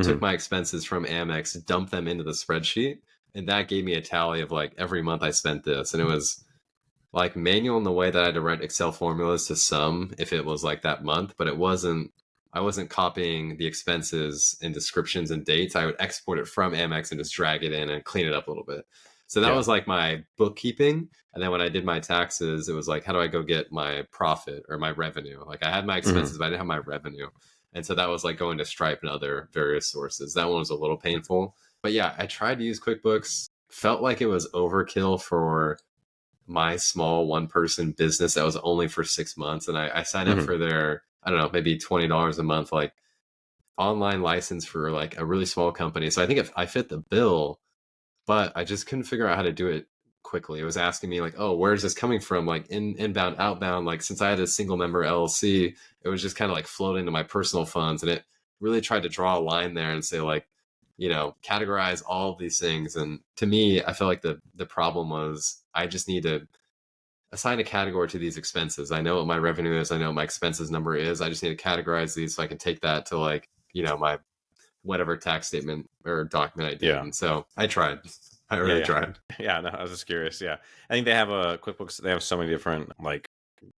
took my expenses from Amex, dumped them into the spreadsheet, and that gave me a tally of like every month I spent this. And it was like manual in the way that I had to write Excel formulas to sum if it was like that month, but I wasn't copying the expenses and descriptions and dates. I would export it from Amex and just drag it in and clean it up a little bit. So that was like my bookkeeping. And then when I did my taxes, it was like, how do I go get my profit or my revenue? Like I had my expenses, but I didn't have my revenue. And so that was like going to Stripe and other various sources. That one was a little painful. But yeah, I tried to use QuickBooks, felt like it was overkill for my small one-person business that was only for 6 months. And I signed up for their, I don't know, maybe $20 a month, like online license for like a really small company. So I think if I fit the bill, but I just couldn't figure out how to do it quickly. It was asking me like, oh, where's this coming from? Like inbound, outbound. Like since I had a single member LLC, it was just kind of like floating into my personal funds. And it really tried to draw a line there and say like, categorize all of these things. And to me, I feel like the problem was I just need to assign a category to these expenses. I know what my revenue is. I know what my expenses number is. I just need to categorize these so I can take that to like, my whatever tax statement or document I did. Yeah. And so I tried. I really tried.
Yeah, no, I was just curious. Yeah. I think they have a QuickBooks. They have so many different like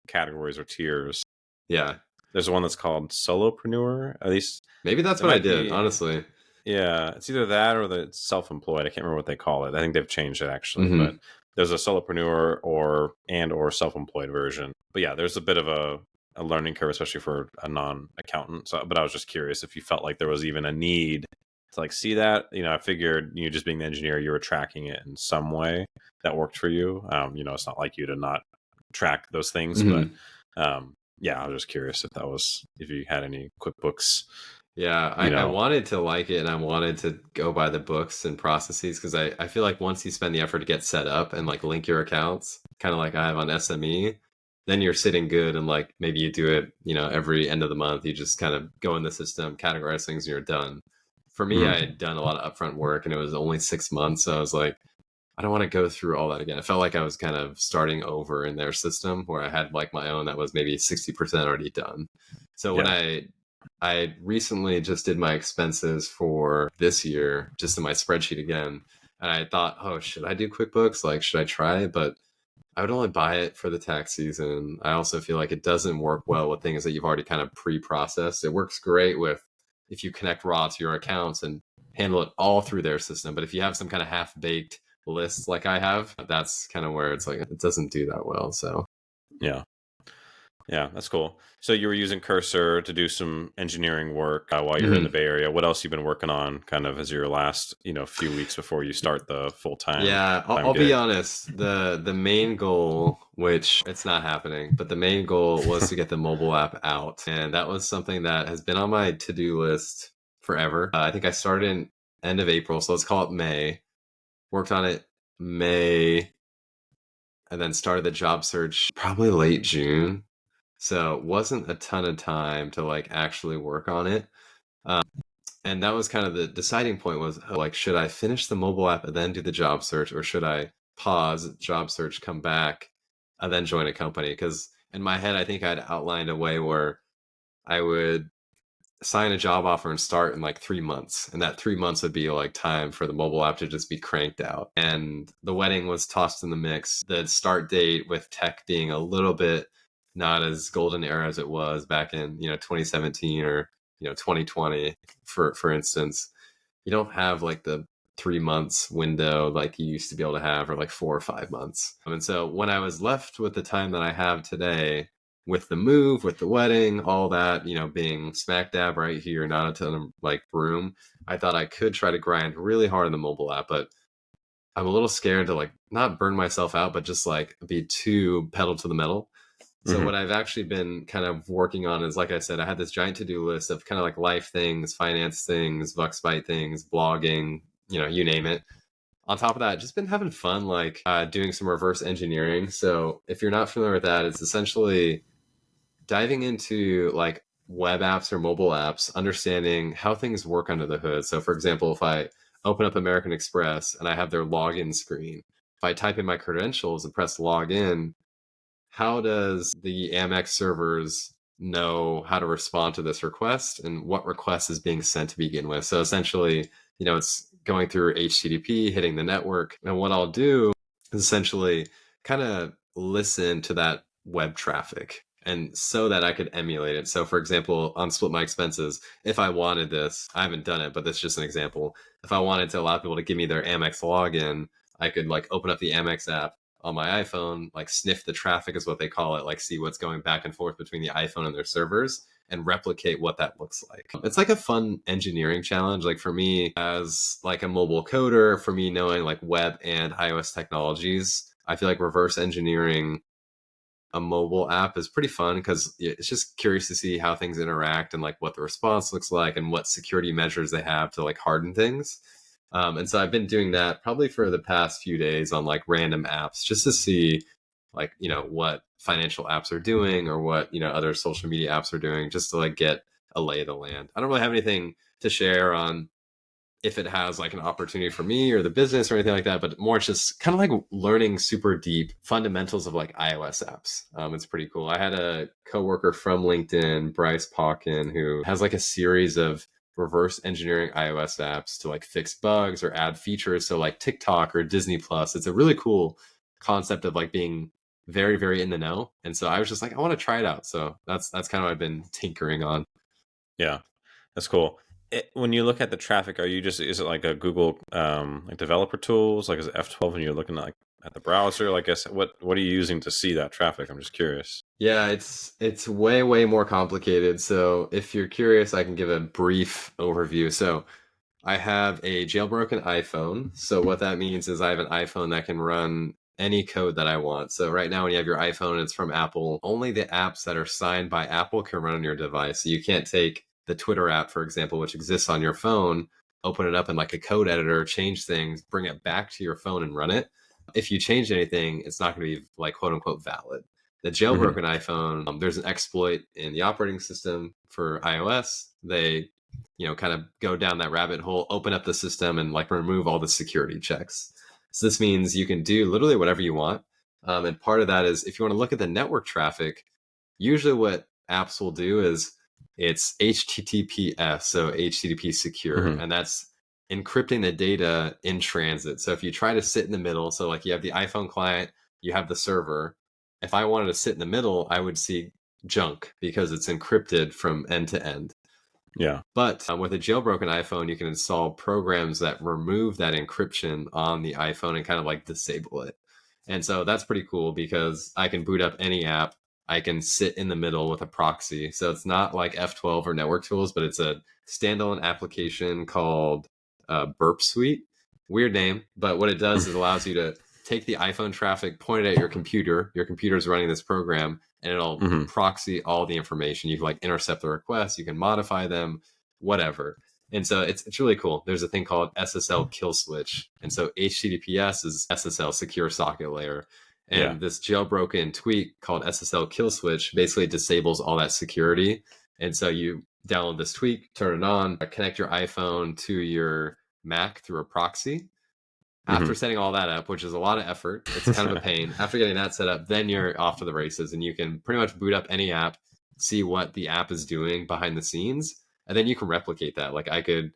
categories or tiers.
Yeah.
There's one that's called Solopreneur. At least
maybe that's what I did, honestly.
Yeah. It's either that or the self-employed. I can't remember what they call it. I think they've changed it actually, but there's a solopreneur or self-employed version. But yeah, there's a bit of a learning curve, especially for a non-accountant. So, but I was just curious if you felt like there was even a need to like see that. I figured just being the engineer, you were tracking it in some way that worked for you. It's not like you to not track those things, but yeah, I was just curious if you had any QuickBooks.
Yeah, I wanted to like it and I wanted to go by the books and processes because I feel like once you spend the effort to get set up and like link your accounts, kind of like I have on SME, then you're sitting good and like maybe you do it, every end of the month, you just kind of go in the system, categorize things and you're done. For me, I had done a lot of upfront work and it was only 6 months. So I was like, I don't want to go through all that again. I felt like I was kind of starting over in their system where I had like my own that was maybe 60% already done. So when I recently just did my expenses for this year, just in my spreadsheet again. And I thought, oh, should I do QuickBooks? Like, should I try it? But I would only buy it for the tax season. I also feel like it doesn't work well with things that you've already kind of pre-processed. It works great with if you connect raw to your accounts and handle it all through their system. But if you have some kind of half-baked lists like I have, that's kind of where it's like, it doesn't do that well. So,
yeah, that's cool. So you were using Cursor to do some engineering work while you're in the Bay Area. What else you've been working on kind of as your last, few weeks before you start the full-time?
Yeah, I'll be honest. The main goal, which it's not happening, but the main goal was to get the mobile app out. And that was something that has been on my to-do list forever. I think I started in end of April, so let's call it May. Worked on it May, and then started the job search probably late June. So it wasn't a ton of time to like actually work on it. And that was kind of the deciding point was like, should I finish the mobile app and then do the job search, or should I pause job search, come back, and then join a company? Because in my head, I think I'd outlined a way where I would sign a job offer and start in like 3 months. And that 3 months would be like time for the mobile app to just be cranked out. And the wedding was tossed in the mix. The start date with tech being a little bit not as golden era as it was back in 2017 or 2020 for instance. You don't have like the 3 months window like you used to be able to have, or like 4 or 5 months. And so when I was left with the time that I have today, with the move, with the wedding, all that, being smack dab right here, not a ton of like room, I thought I could try to grind really hard on the mobile app, but I'm a little scared to like not burn myself out, but just like be too pedal to the metal. So what I've actually been kind of working on is, like I said, I had this giant to-do list of kind of like life things, finance things, Vuxbyte things, blogging, you name it. On top of that, just been having fun, like doing some reverse engineering. So if you're not familiar with that, it's essentially diving into like web apps or mobile apps, understanding how things work under the hood. So for example, if I open up American Express and I have their login screen, if I type in my credentials and press login, how does the Amex servers know how to respond to this request and what request is being sent to begin with? So essentially, it's going through HTTP, hitting the network. And what I'll do is essentially kind of listen to that web traffic, and so that I could emulate it. So for example, on Split My Expenses, if I wanted this, I haven't done it, but that's just an example. If I wanted to allow people to give me their Amex login, I could like open up the Amex app on my iPhone, like sniff the traffic is what they call it, like see what's going back and forth between the iPhone and their servers and replicate what that looks like. It's like a fun engineering challenge. Like for me as like a mobile coder, for me knowing like web and iOS technologies, I feel like reverse engineering a mobile app is pretty fun because it's just curious to see how things interact and like what the response looks like and what security measures they have to like harden things. And so I've been doing that probably for the past few days on like random apps just to see like, what financial apps are doing or what, other social media apps are doing, just to like get a lay of the land. I don't really have anything to share on if it has like an opportunity for me or the business or anything like that, but more it's just kind of like learning super deep fundamentals of like iOS apps. It's pretty cool. I had a coworker from LinkedIn, Bryce Pauken, who has like a series of reverse engineering iOS apps to like fix bugs or add features. So like TikTok or Disney Plus, it's a really cool concept of like being very, very in the know. And so I was just like, I want to try it out. So that's kind of what I've been tinkering on.
Yeah, that's cool. When you look at the traffic, is it like a Google like developer tools? Like is it F12 and you're looking like at the browser? Like, what are you using to see that traffic? I'm just curious.
Yeah, it's way, way more complicated. So if you're curious, I can give a brief overview. So I have a jailbroken iPhone. So what that means is I have an iPhone that can run any code that I want. So right now when you have your iPhone and it's from Apple, only the apps that are signed by Apple can run on your device. So you can't take the Twitter app, for example, which exists on your phone, open it up in like a code editor, change things, bring it back to your phone and run it. If you change anything, it's not going to be like quote unquote valid. The jailbroken iPhone, there's an exploit in the operating system for iOS. They kind of go down that rabbit hole, open up the system and like remove all the security checks. So this means you can do literally whatever you want. And part of that is if you want to look at the network traffic, usually what apps will do is it's HTTPS, so HTTP secure, and that's encrypting the data in transit. So if you try to sit in the middle, so like you have the iPhone client, you have the server. If I wanted to sit in the middle, I would see junk because it's encrypted from end to end.
Yeah.
But with a jailbroken iPhone, you can install programs that remove that encryption on the iPhone and kind of like disable it. And so that's pretty cool because I can boot up any app. I can sit in the middle with a proxy. So it's not like F12 or network tools, but it's a standalone application called Burp Suite. Weird name, but what it does is allows you to take the iPhone traffic, point it at your computer. Your computer's running this program, and it'll proxy all the information. You can like intercept the requests, you can modify them, whatever. And so it's really cool. There's a thing called SSL kill switch. And so HTTPS is SSL secure socket layer. And this jailbroken tweak called SSL kill switch basically disables all that security. And so you download this tweak, turn it on, connect your iPhone to your Mac through a proxy. After setting all that up, which is a lot of effort, it's kind of a pain. After getting that set up, then you're off to the races and you can pretty much boot up any app, see what the app is doing behind the scenes, and then you can replicate that. Like I could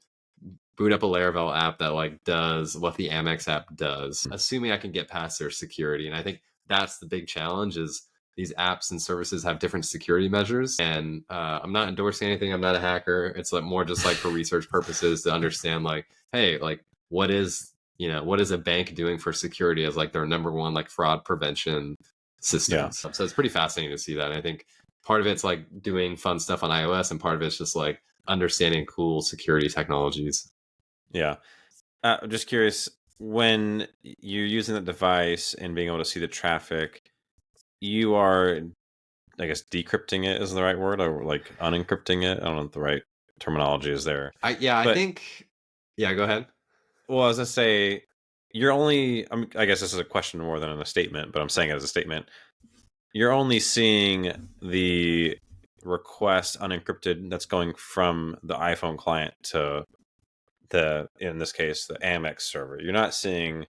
boot up a Laravel app that like does what the Amex app does, assuming I can get past their security. And I think that's the big challenge is these apps and services have different security measures. And I'm not endorsing anything. I'm not a hacker. It's like more just like for research purposes to understand like, hey, like what is a bank doing for security as like their number one like fraud prevention systems. So it's pretty fascinating to see that. And I think part of it's like doing fun stuff on iOS, and part of it's just like understanding cool security technologies.
Yeah. Just curious, when you're using the device and being able to see the traffic, you are, I guess, decrypting it is the right word, or like unencrypting it. I don't know if the right terminology is there.
I think. Yeah, go ahead.
Well, as I say, you're only. I guess this is a question more than a statement, but I'm saying it as a statement. You're only seeing the request unencrypted that's going from the iPhone client to in this case, the Amex server. You're not seeing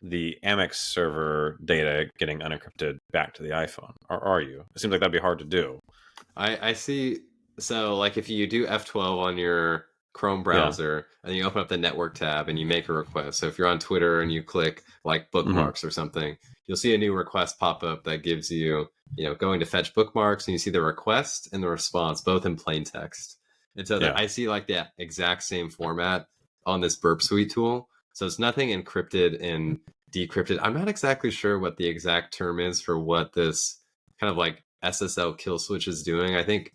the Amex server data getting unencrypted back to the iPhone, or are you? It seems like that'd be hard to do.
I see. So like if you do F12 on your Chrome browser and you open up the network tab and you make a request. So if you're on Twitter and you click like bookmarks or something, you'll see a new request pop up that gives you, going to fetch bookmarks, and you see the request and the response both in plain text. And so I see like the exact same format on this Burp Suite tool. So it's nothing encrypted and decrypted. I'm not exactly sure what the exact term is for what this kind of like SSL kill switch is doing. I think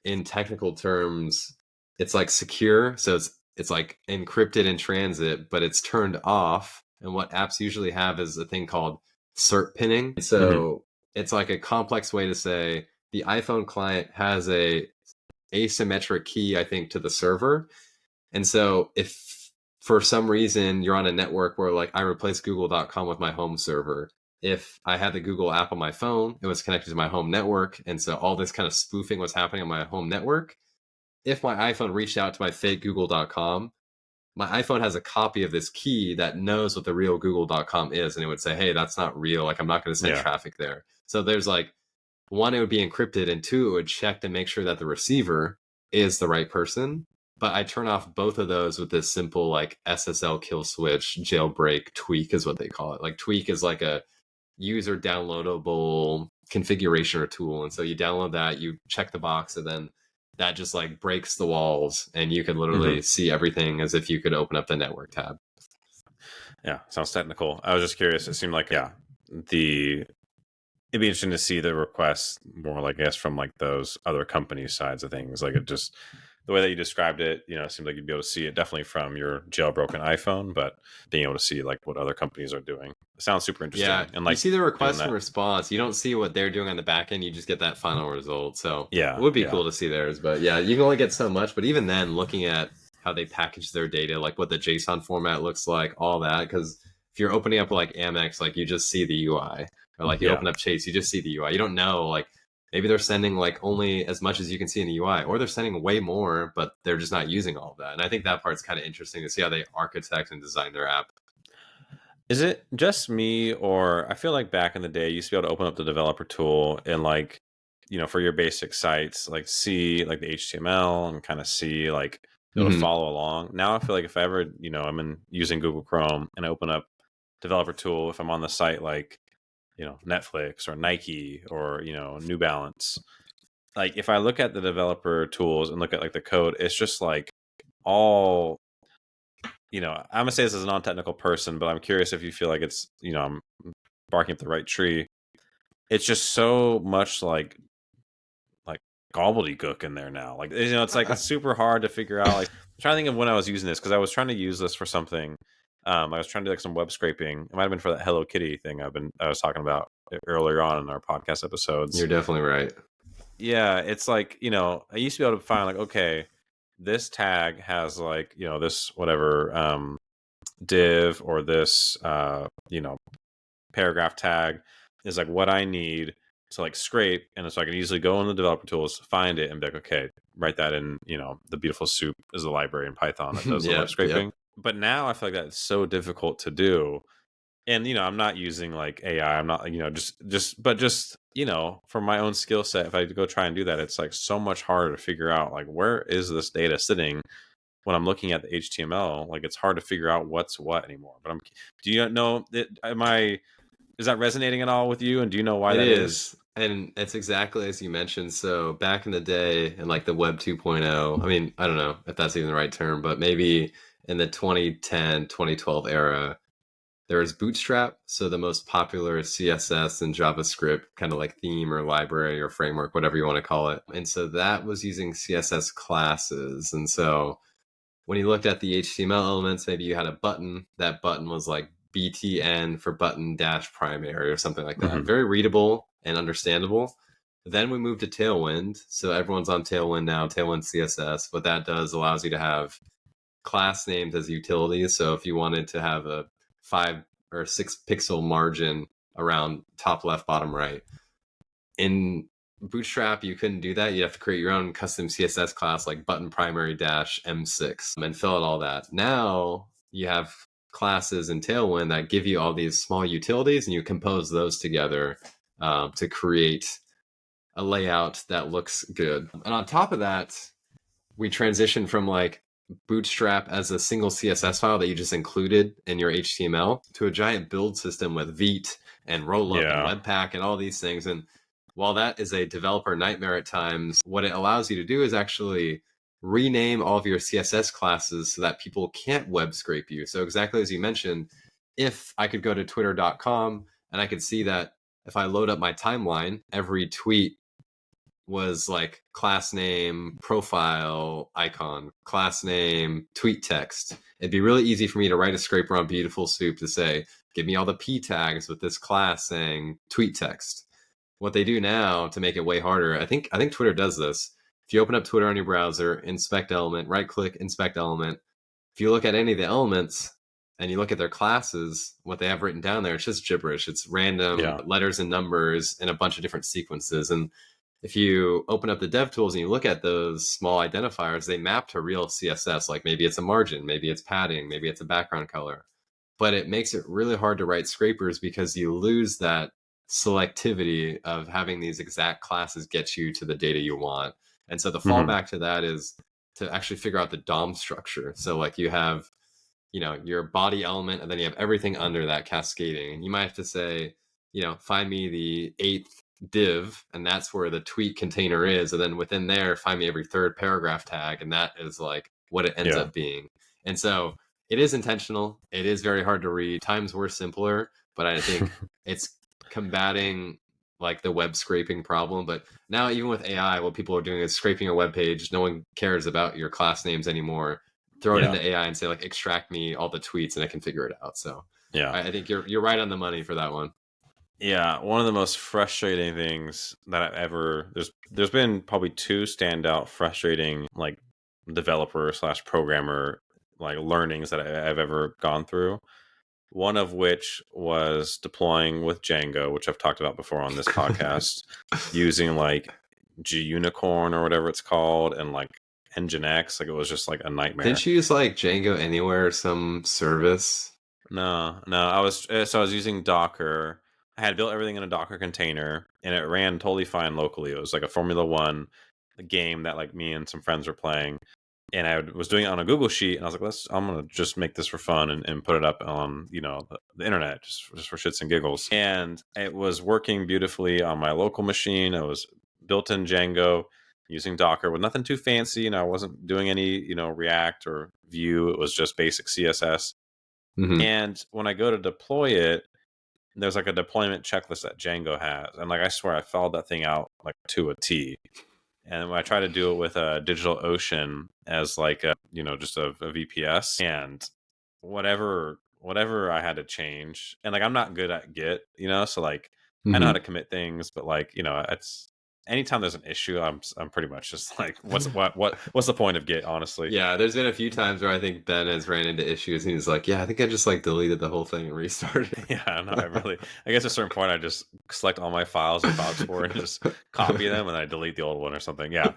in technical terms, it's like secure. So it's like encrypted in transit, but it's turned off. And what apps usually have is a thing called cert pinning. So it's like a complex way to say the iPhone client has a asymmetric key, I think, to the server. And so if for some reason you're on a network where like I replaced google.com with my home server, if I had the Google app on my phone, it was connected to my home network. And so all this kind of spoofing was happening on my home network. If my iPhone reached out to my fake google.com, my iPhone has a copy of this key that knows what the real google.com is. And it would say, hey, that's not real. Like, I'm not going to send traffic there. So there's like, one, it would be encrypted, and two, it would check to make sure that the receiver is the right person. But I turn off both of those with this simple like SSL kill switch jailbreak tweak is what they call it. Like tweak is like a user downloadable configuration or tool. And so you download that, you check the box, and then that just like breaks the walls, and you can literally see everything as if you could open up the network tab.
Yeah, sounds technical. I was just curious. It seemed like, it'd be interesting to see the requests more, like, I guess, from like those other company sides of things. Like it just, the way that you described it, it seemed like you'd be able to see it definitely from your jailbroken iPhone, but being able to see like what other companies are doing. It sounds super interesting.
Yeah,
and like
you see the request and response. You don't see what they're doing on the back end. You just get that final result. So it would be cool to see theirs. But yeah, you can only get so much. But even then, looking at how they package their data, like what the JSON format looks like, all that. Because if you're opening up like Amex, like you just see the UI. Or like you open up Chase, you just see the UI. You don't know, like maybe they're sending like only as much as you can see in the UI, or they're sending way more, but they're just not using all of that. And I think that part's kind of interesting to see how they architect and design their app.
Is it just me, or I feel like back in the day, you used to be able to open up the developer tool and like, for your basic sites, like see like the HTML and kind of see like it'll follow along. Now I feel like if I ever, I'm using Google Chrome and I open up developer tool, if I'm on the site like, Netflix or Nike or, New Balance, like if I look at the developer tools and look at like the code, it's just like all, I'm gonna say this as a non-technical person, but I'm curious if you feel like it's, I'm barking up the right tree. It's just so much like gobbledygook in there now. Like, it's like, it's super hard to figure out. Like, I'm trying to think of when I was using this, because I was trying to use this for something. I was trying to do like some web scraping. It might have been for that Hello Kitty thing I was talking about earlier on in our podcast episodes.
You're definitely right.
Yeah, it's like, I used to be able to find like, okay, this tag has like, this whatever div, or this paragraph tag is like what I need to like scrape, and so I can easily go in the developer tools, find it, and be like, okay, write that in, the Beautiful Soup is a library in Python that does the web scraping. But now I feel like that's so difficult to do. And, I'm not using like AI. I'm not, just, for my own skill set, if I go try and do that, it's like so much harder to figure out like, where is this data sitting when I'm looking at the HTML? Like, it's hard to figure out what's what anymore. But do you know, is that resonating at all with you? And do you know why that is?
And it's exactly as you mentioned. So back in the day, in like the Web 2.0, I mean, I don't know if that's even the right term, but maybe in the 2010, 2012 era, there was Bootstrap. So the most popular CSS and JavaScript kind of like theme or library or framework, whatever you want to call it. And so that was using CSS classes. And so when you looked at the HTML elements, maybe you had a button. That button was like BTN for button dash primary or something like that. Mm-hmm. Very readable and understandable. Then we moved to Tailwind. So everyone's on Tailwind now, Tailwind CSS. What that does allows you to have class names as utilities. So if you wanted to have a 5 or 6 pixel margin around top left, bottom right, in Bootstrap, you couldn't do that. You have to create your own custom CSS class like button primary dash M6 and fill out all that. Now you have classes in Tailwind that give you all these small utilities, and you compose those together to create a layout that looks good. And on top of that, we transitioned from like Bootstrap as a single CSS file that you just included in your HTML to a giant build system with Vite and Rollup and Webpack and all these things. And while that is a developer nightmare at times, what it allows you to do is actually rename all of your CSS classes so that people can't web scrape you. So exactly as you mentioned, if I could go to twitter.com and I could see that if I load up my timeline, every tweet was like class name, profile icon, class name, tweet text. It'd be really easy for me to write a scraper on Beautiful Soup to say, give me all the P tags with this class saying tweet text. What they do now to make it way harder, I think Twitter does this. If you open up Twitter on your browser, inspect element, right click, inspect element. If you look at any of the elements and you look at their classes, what they have written down there, it's just gibberish. It's random letters and numbers in a bunch of different sequences. And if you open up the dev tools and you look at those small identifiers, they map to real CSS. Like maybe it's a margin, maybe it's padding, maybe it's a background color. But it makes it really hard to write scrapers because you lose that selectivity of having these exact classes get you to the data you want. And so the fallback to that is to actually figure out the DOM structure. So like you have, your body element, and then you have everything under that cascading. And you might have to say, find me the 8th div, and that's where the tweet container is. And then within there, find me every third paragraph tag. And that is like what it ends up being. And so it is intentional. It is very hard to read. Times were simpler, but I think it's combating like the web scraping problem. But now even with AI, what people are doing is scraping a web page. No one cares about your class names anymore. Throw it into AI and say like, extract me all the tweets, and I can figure it out. So I think you're right on the money for that one.
Yeah, one of the most frustrating things that I've ever there's been probably 2 standout frustrating like developer / programmer like learnings that I've ever gone through. One of which was deploying with Django, which I've talked about before on this podcast, using like G-Unicorn or whatever it's called, and like Nginx. Like it was just like a nightmare.
Didn't you use like Django Anywhere, some service?
No. I was using Docker. I had built everything in a Docker container, and it ran totally fine locally. It was like a Formula One game that like me and some friends were playing. And I was doing it on a Google Sheet, and I was like, I'm going to just make this for fun and put it up on, the internet just for shits and giggles. And it was working beautifully on my local machine. It was built in Django using Docker with nothing too fancy. I wasn't doing any, React or Vue. It was just basic CSS. Mm-hmm. And when I go to deploy it, there's like a deployment checklist that Django has. And like, I swear I followed that thing out like to a T. And when I try to do it with a DigitalOcean as like a, just a VPS, and whatever I had to change, and like I'm not good at Git, so like I know how to commit things, but like it's anytime there's an issue, I'm pretty much just like, what's the point of Git, honestly?
Yeah, there's been a few times where I think Ben has ran into issues and he's like, yeah, I think I just like deleted the whole thing and restarted.
Yeah, no, I guess at a certain point I just select all my files in File Explorer and just copy them, and I delete the old one or something. Yeah.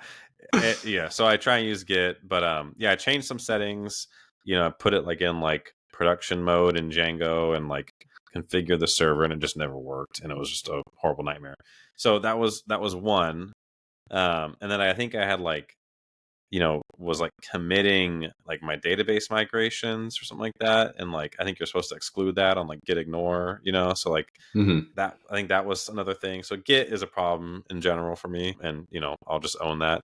So I try and use Git, but I changed some settings. I put it like in like production mode in Django and like configure the server, and it just never worked, and it was just a horrible nightmare. So that was one. And then I think I had like, was like committing like my database migrations or something like that. And like, I think you're supposed to exclude that on like git ignore, so like that, I think that was another thing. So Git is a problem in general for me, and, I'll just own that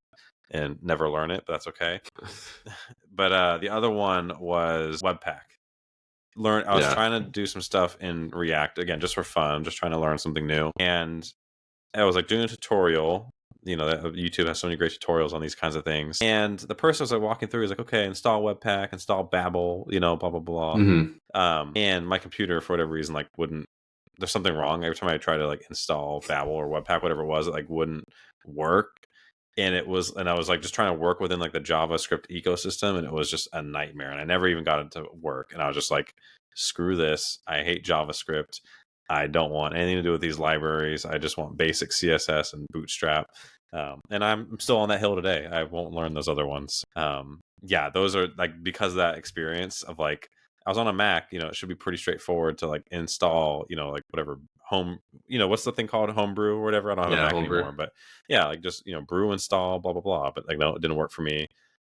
and never learn it, but that's okay. But the other one was Webpack. I was trying to do some stuff in React, again, just for fun, just trying to learn something new. And I was like doing a tutorial. YouTube has so many great tutorials on these kinds of things. And the person was like walking through, he's like, okay, install Webpack, install Babel, blah, blah, blah. And my computer, for whatever reason, like wouldn't, there's something wrong. Every time I try to like install Babel or Webpack, whatever it was, it like wouldn't work. And I was like just trying to work within like the JavaScript ecosystem, and it was just a nightmare. And I never even got it to work. And I was just like, screw this. I hate JavaScript. I don't want anything to do with these libraries. I just want basic CSS and Bootstrap. And I'm still on that hill today. I won't learn those other ones. Those are like, because of that experience of like, I was on a Mac, it should be pretty straightforward to like install, like whatever home, what's the thing called, Homebrew or whatever. I don't have a Mac anymore, but yeah, like just, brew, install, blah, blah, blah. But like, no, it didn't work for me.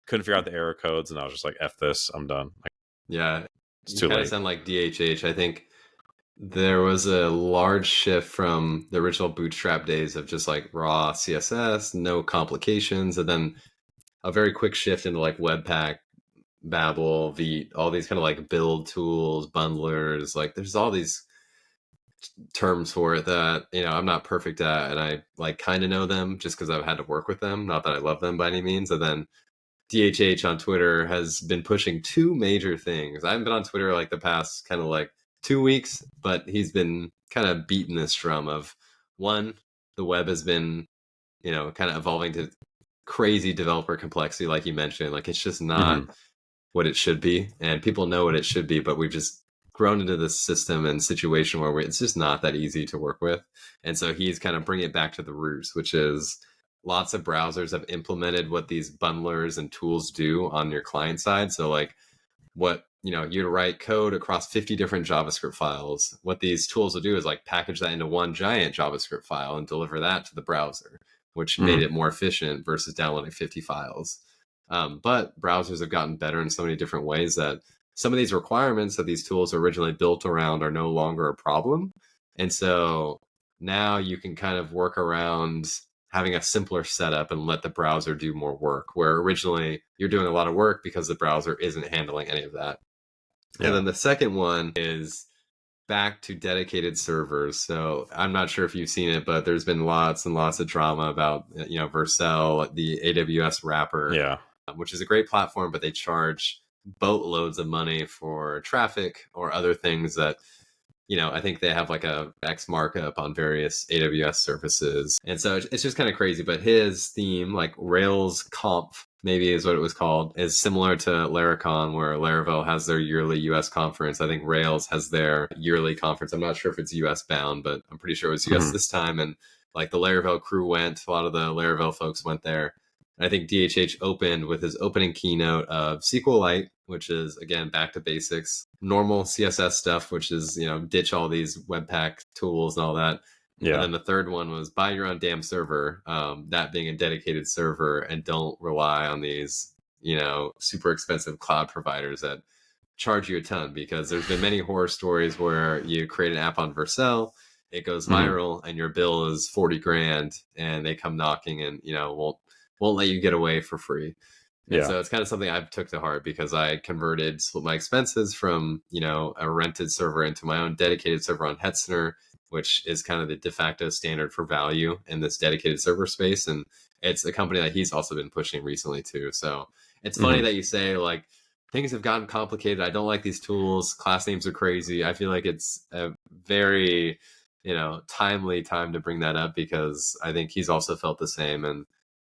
Couldn't figure out the error codes. And I was just like, F this, I'm done. Like,
it's too late. You kind of sound like DHH. I think there was a large shift from the original Bootstrap days of just like raw CSS, no complications, and then a very quick shift into like Webpack, Babel, Vite, all these kind of like build tools, bundlers. Like there's all these terms for it that I'm not perfect at, and I like kind of know them just because I've had to work with them. Not that I love them by any means. And then DHH on Twitter has been pushing two major things. I haven't been on Twitter like the past kind of like 2 weeks, but he's been kind of beating this drum of, one, the web has been, kind of evolving to crazy developer complexity, like you mentioned. Like it's just not what it should be, and people know what it should be, but we've just grown into this system and situation where it's just not that easy to work with. And so he's kind of bringing it back to the roots, which is lots of browsers have implemented what these bundlers and tools do on your client side. So like what, you'd write code across 50 different JavaScript files. What these tools will do is like package that into one giant JavaScript file and deliver that to the browser, which made it more efficient versus downloading 50 files. But browsers have gotten better in so many different ways that some of these requirements that these tools are originally built around are no longer a problem. And so now you can kind of work around having a simpler setup and let the browser do more work, where originally you're doing a lot of work because the browser isn't handling any of that. Yeah. And then the second one is back to dedicated servers. So I'm not sure if you've seen it, but there's been lots and lots of drama about, Vercel, the AWS wrapper, which is a great platform, but they charge boatloads of money for traffic or other things that, I think they have like a X markup on various AWS services. And so it's just kind of crazy. But his theme, like Rails Conf, maybe is what it was called, is similar to Laracon, where Laravel has their yearly US conference. I think Rails has their yearly conference. I'm not sure if it's US bound, but I'm pretty sure it was US this time. And like the Laravel crew went, a lot of the Laravel folks went there. And I think DHH opened with his opening keynote of SQLite, which is, again, back to basics, normal CSS stuff, which is, ditch all these Webpack tools and all that. Yeah. And then the third one was buy your own damn server, that being a dedicated server, and don't rely on these, super expensive cloud providers that charge you a ton, because there's been many horror stories where you create an app on Vercel, it goes viral, and your bill is 40 grand, and they come knocking and, won't let you get away for free. And so it's kind of something I've took to heart, because I split my expenses from, a rented server into my own dedicated server on Hetzner, which is kind of the de facto standard for value in this dedicated server space. And it's a company that he's also been pushing recently too. So it's funny that you say like things have gotten complicated. I don't like these tools. Class names are crazy. I feel like it's a very, timely time to bring that up, because I think he's also felt the same. And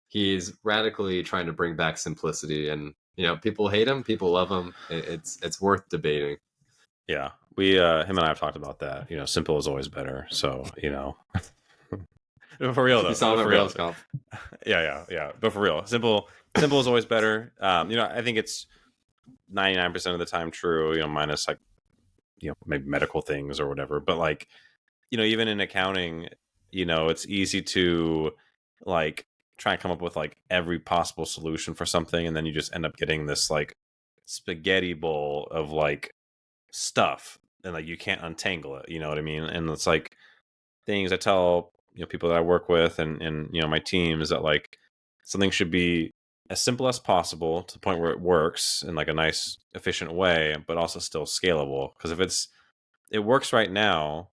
he's radically trying to bring back simplicity, and people hate him, people love him. It's worth debating.
Yeah, we him and I have talked about that. Simple is always better. So for real though,
you saw the Rails Conf.
Yeah. But for real, simple is always better. I think it's 99% of the time true. Minus like maybe medical things or whatever. But like even in accounting, it's easy to like try and come up with like every possible solution for something, and then you just end up getting this like spaghetti bowl of like stuff, and like you can't untangle it, you know what I mean? And it's like things I tell people that I work with and my team is that like something should be as simple as possible to the point where it works in like a nice, efficient way, but also still scalable. Because if it works right now,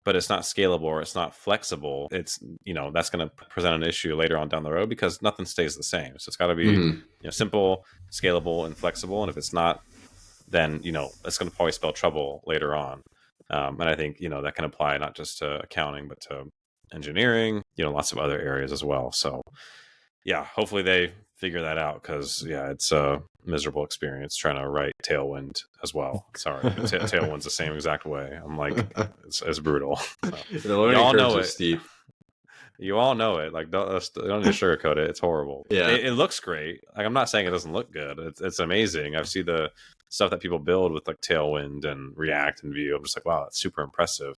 but it's not scalable or it's not flexible, it's, that's going to present an issue later on down the road because nothing stays the same. So it's got to be, simple, scalable, and flexible. And if it's not, then, it's going to probably spell trouble later on. And I think, that can apply not just to accounting, but to engineering, lots of other areas as well. So yeah, hopefully they figure that out because, yeah, it's a miserable experience trying to write Tailwind as well. Sorry, Tailwind's the same exact way. I'm like, it's brutal. So,
you all know it. Steep.
You all know it. Like, don't need to sugarcoat it. It's horrible.
Yeah,
it looks great. Like, I'm not saying it doesn't look good. It's amazing. I've seen the stuff that people build with like Tailwind and React and Vue. I'm just like, wow, that's super impressive.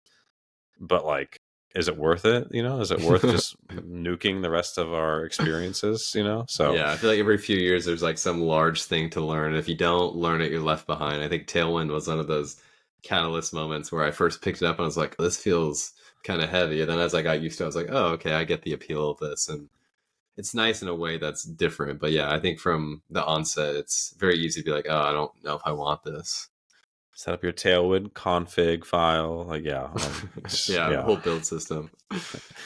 But like, is it worth it? Is it worth just nuking the rest of our experiences? So
yeah, I feel like every few years there's like some large thing to learn. If you don't learn it, you're left behind. I think Tailwind was one of those catalyst moments where I first picked it up and I was like, this feels kind of heavy. And then as I got used to it, I was like, oh, okay, I get the appeal of this. And it's nice in a way that's different. But yeah, I think from the onset, it's very easy to be like, oh, I don't know if I want this.
Set up your Tailwind config file. Like, yeah.
Yeah, whole build system.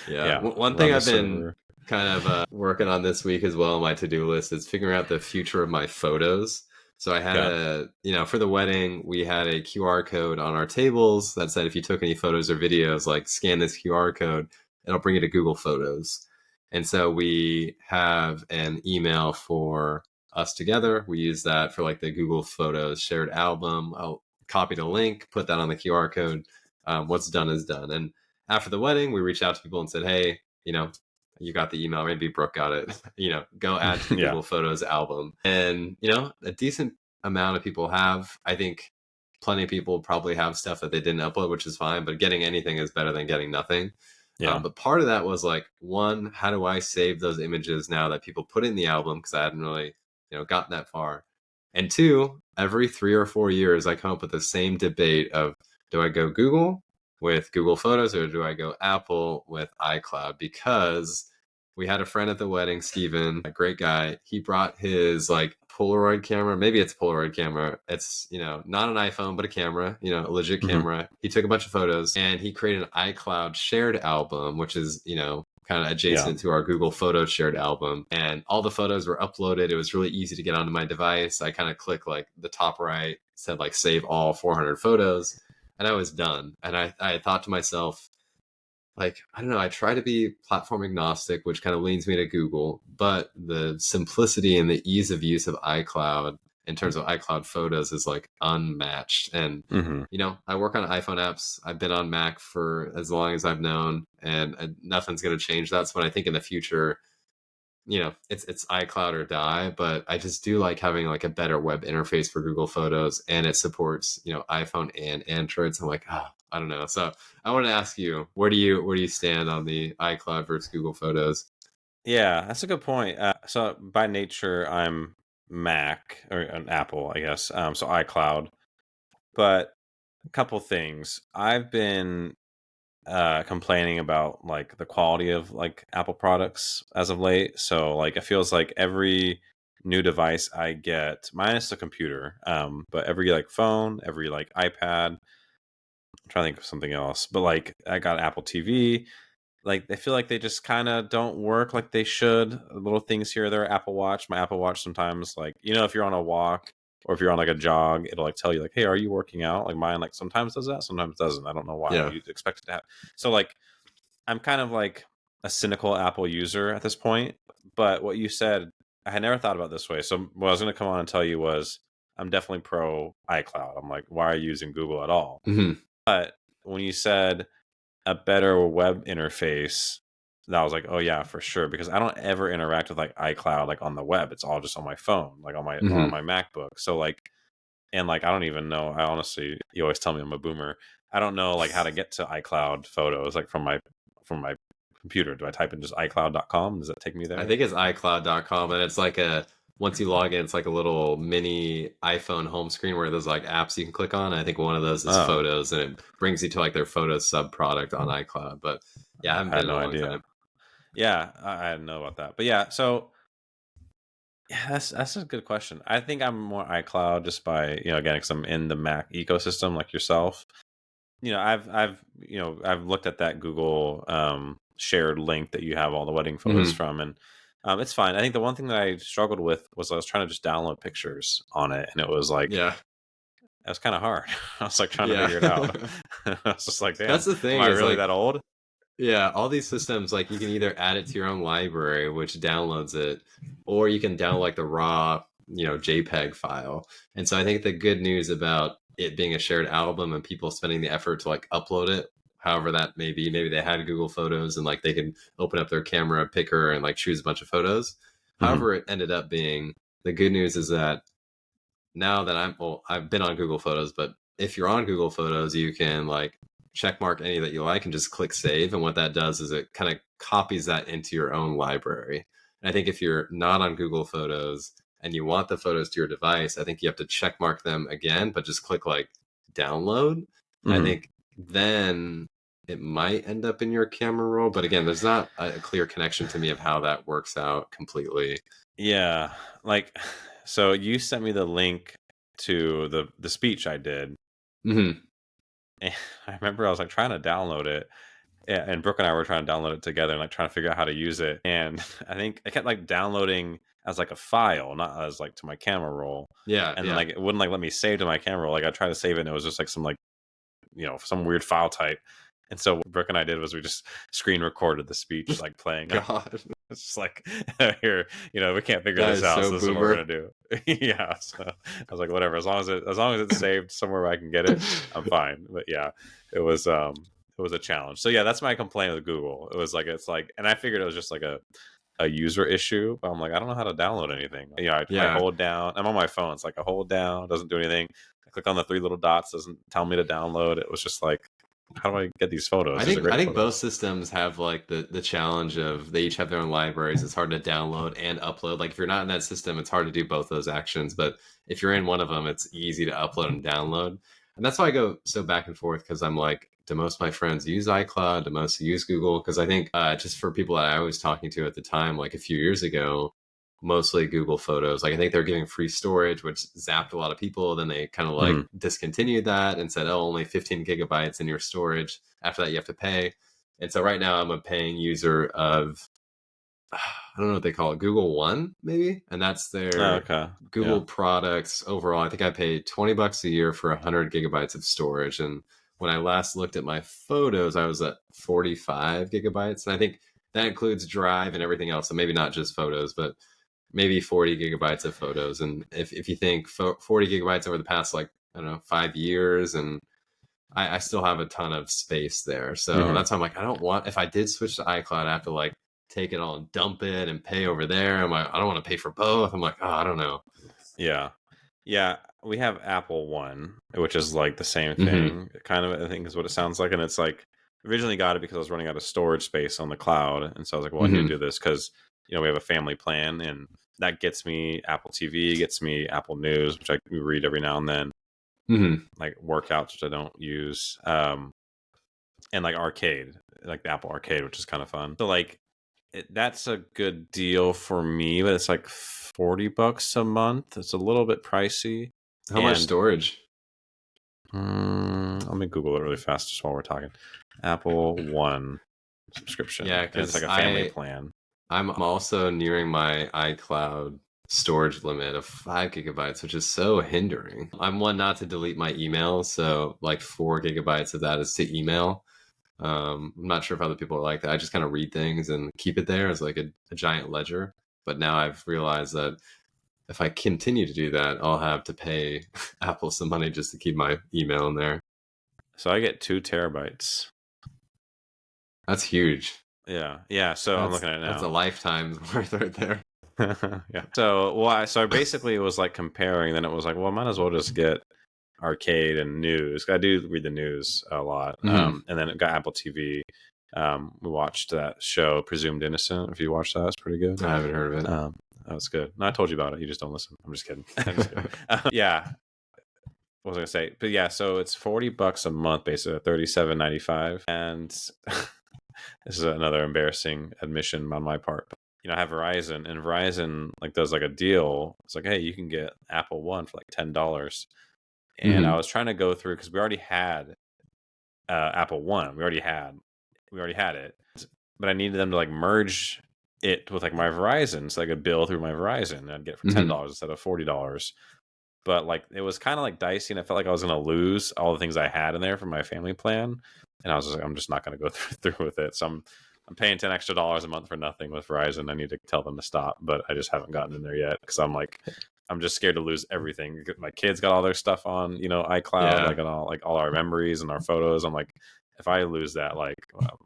Yeah. One thing I've been kind of working on this week as well on my to-do list is figuring out the future of my photos. So I had for the wedding, we had a QR code on our tables that said if you took any photos or videos, like scan this QR code, it'll bring you to Google Photos. And so we have an email for us together. We use that for like the Google Photos shared album. I'll copy the link, put that on the QR code. What's done is done. And after the wedding, we reached out to people and said, hey, you got the email. Maybe Brooke got it. Go add to the Google Photos album. And, a decent amount of people have. I think plenty of people probably have stuff that they didn't upload, which is fine. But getting anything is better than getting nothing. Yeah. But part of that was like, one, how do I save those images now that people put in the album? Because I hadn't really, gotten that far. And two, every 3 or 4 years, I come up with the same debate of, do I go Google with Google Photos or do I go Apple with iCloud? Because we had a friend at the wedding, Steven, a great guy. He brought his like Polaroid camera. Maybe it's a Polaroid camera. It's, not an iPhone, but a camera, a legit camera. He took a bunch of photos and he created an iCloud shared album, which is, kind of adjacent to our Google Photos shared album. And all the photos were uploaded. It was really easy to get onto my device. I kind of clicked like the top right, said like save all 400 photos. And I was done. And I thought to myself, like, I don't know, I try to be platform agnostic, which kind of leans me to Google, but the simplicity and the ease of use of iCloud in terms of iCloud photos is like unmatched. And, I work on iPhone apps. I've been on Mac for as long as I've known, and nothing's going to change that. So when I think in the future, it's iCloud or die, but I just do like having like a better web interface for Google Photos, and it supports, iPhone and Android. So I'm like, I don't know. So I want to ask you, where do you stand on the iCloud versus Google Photos?
Yeah, that's a good point. So by nature, I'm Mac or an Apple, I guess. So iCloud, but a couple things. I've been complaining about like the quality of like Apple products as of late. So like it feels like every new device I get, minus the computer, but every like phone, every like iPad, I'm trying to think of something else, but like I got Apple TV. Like they feel like they just kind of don't work like they should. Little things here or there. Apple Watch, my Apple Watch sometimes, like, if you're on a walk or if you're on like a jog, it'll like tell you like, hey, are you working out? Like mine like sometimes does that, sometimes doesn't. I don't know why. You'd expect it to have. So like I'm kind of like a cynical Apple user at this point. But what you said, I had never thought about it this way. So what I was going to come on and tell you was I'm definitely pro iCloud. I'm like, why are you using Google at all? But when you said a better web interface, that was like, oh yeah, for sure, because I don't ever interact with like iCloud like on the web. It's all just on my phone, like on my MacBook. So like, and like I don't even know, I honestly, you always tell me I'm a boomer, I don't know like how to get to iCloud photos like from my computer. Do I type in just iCloud.com? Does that take me there?
I think it's iCloud.com, and it's like once you log in, it's like a little mini iPhone home screen where there's like apps you can click on. I think one of those is Photos, and it brings you to like their Photos sub product on iCloud. But yeah, I haven't been in a long time.
Yeah, I didn't know about that. But yeah, so Yeah, that's a good question. I think I'm more iCloud just by, again, because I'm in the Mac ecosystem like yourself. I've looked at that Google shared link that you have all the wedding photos from, and it's fine. I think the one thing that I struggled with was I was trying to just download pictures on it, and it was like,
Yeah.
it was kind of hard. I was like trying to figure it out. I was just like, damn,
That's the thing,
am I
is
really
like,
that old?
yeah, all these systems, like you can either add it to your own library, which downloads it, or you can download like the raw, JPEG file. And so I think the good news about it being a shared album and people spending the effort to like upload it, however that may be, maybe they had Google Photos and like they can open up their camera picker and like choose a bunch of photos. However it ended up being, the good news is that now that I've been on Google Photos, but if you're on Google Photos, you can like check mark any that you like and just click save. And what that does is it kind of copies that into your own library. And I think if you're not on Google Photos and you want the photos to your device, I think you have to check mark them again, but just click like download. And I think then it might end up in your camera roll. But again, there's not a clear connection to me of how that works out completely.
Yeah, like, so you sent me the link to the speech I did, and I remember I was like trying to download it, and Brooke and I were trying to download it together and like trying to figure out how to use it. And I think I kept like downloading as like a file, not as like to my camera roll.
Yeah.
And then like it wouldn't like let me save to my camera roll. Like I tried to save it and it was just like some like, some weird file type. And so what Brooke and I did was we just screen recorded the speech like playing.
God.
It's just like, here, we can't figure
That
this
is
out,
so
so this is what
boomer.
we're gonna do. Yeah. So I was like, whatever, as long as it's saved somewhere where I can get it, I'm fine. But yeah, it was a challenge. So yeah, that's my complaint with Google. It was like, and I figured it was just like a user issue, but I'm like, I don't know how to download anything. I hold down. I'm on my phone. It's like I hold down, doesn't do anything. I click on the three little dots, doesn't tell me to download. It was just like, how do I get these photos?
I think both systems have like the challenge of they each have their own libraries. It's hard to download and upload. Like if you're not in that system, it's hard to do both those actions. But if you're in one of them, it's easy to upload and download. And that's why I go so back and forth, because I'm like, do most of my friends use iCloud? Do most use Google? Because I think just for people that I was talking to at the time, like a few years ago, mostly Google Photos. Like I think they're giving free storage, which zapped a lot of people. Then they kind of like discontinued that and said, oh, only 15 gigabytes in your storage. After that, you have to pay. And so right now I'm a paying user of, I don't know what they call it, Google One, maybe? And that's their Google products overall. I think I paid $20 a year for 100 gigabytes of storage. And when I last looked at my photos, I was at 45 gigabytes. And I think that includes Drive and everything else. So maybe not just photos, but maybe 40 gigabytes of photos. And if you think 40 gigabytes over the past, like, I don't know, 5 years, and I still have a ton of space there. So that's why I'm like, I don't want, if I did switch to iCloud, I have to like take it all and dump it and pay over there. I'm like, I don't want to pay for both. I'm like, oh, I don't know.
Yeah. Yeah. We have Apple One, which is like the same thing, kind of, I think is what it sounds like. And it's like, originally got it because I was running out of storage space on the cloud. And so I was like, well, I need to do this because, we have a family plan, and that gets me Apple TV, gets me Apple News, which I read every now and then, like workouts, which I don't use, and like Arcade, like the Apple Arcade, which is kind of fun. So like that's a good deal for me, but it's like $40 a month. It's a little bit pricey.
How much storage?
Let me Google it really fast just while we're talking. Apple One subscription.
Yeah, because
it's like a family plan.
I'm also nearing my iCloud storage limit of 5 gigabytes, which is so hindering. I'm one not to delete my email, so like 4 gigabytes of that is to email. I'm not sure if other people are like that. I just kind of read things and keep it there as like a giant ledger. But now I've realized that if I continue to do that, I'll have to pay Apple some money just to keep my email in there.
So I get 2 terabytes.
That's huge.
Yeah. So I'm looking at it now.
That's a lifetime's worth right there.
Yeah. So I basically was like comparing. Then it was like, well, I might as well just get Arcade and News. I do read the news a lot. And then it got Apple TV. We watched that show, Presumed Innocent. If you watched that, it's pretty good.
I haven't heard of it.
That was good. No, I told you about it. You just don't listen. I'm just kidding. Yeah. What was I gonna say? But yeah, so it's $40 a month, basically $37.95, and this is another embarrassing admission on my part. I have Verizon, and Verizon like does like a deal. It's like, hey, you can get Apple One for like $10. And I
Mm-hmm.
was trying to go through because we already had Apple One. We already had it, but I needed them to like merge it with like my Verizon, so I could bill through my Verizon, and I'd get it for
Mm-hmm.
$10 instead of $40. But like it was kind of like dicey, and I felt like I was going to lose all the things I had in there from my family plan, and I was just like, I'm just not going to go through with it. So I'm paying $10 extra a month for nothing with Verizon. I need to tell them to stop, but I just haven't gotten in there yet because I'm just scared to lose everything. My kids got all their stuff on, iCloud,
Yeah.
like on all our memories and our photos. I'm like, if I lose that, like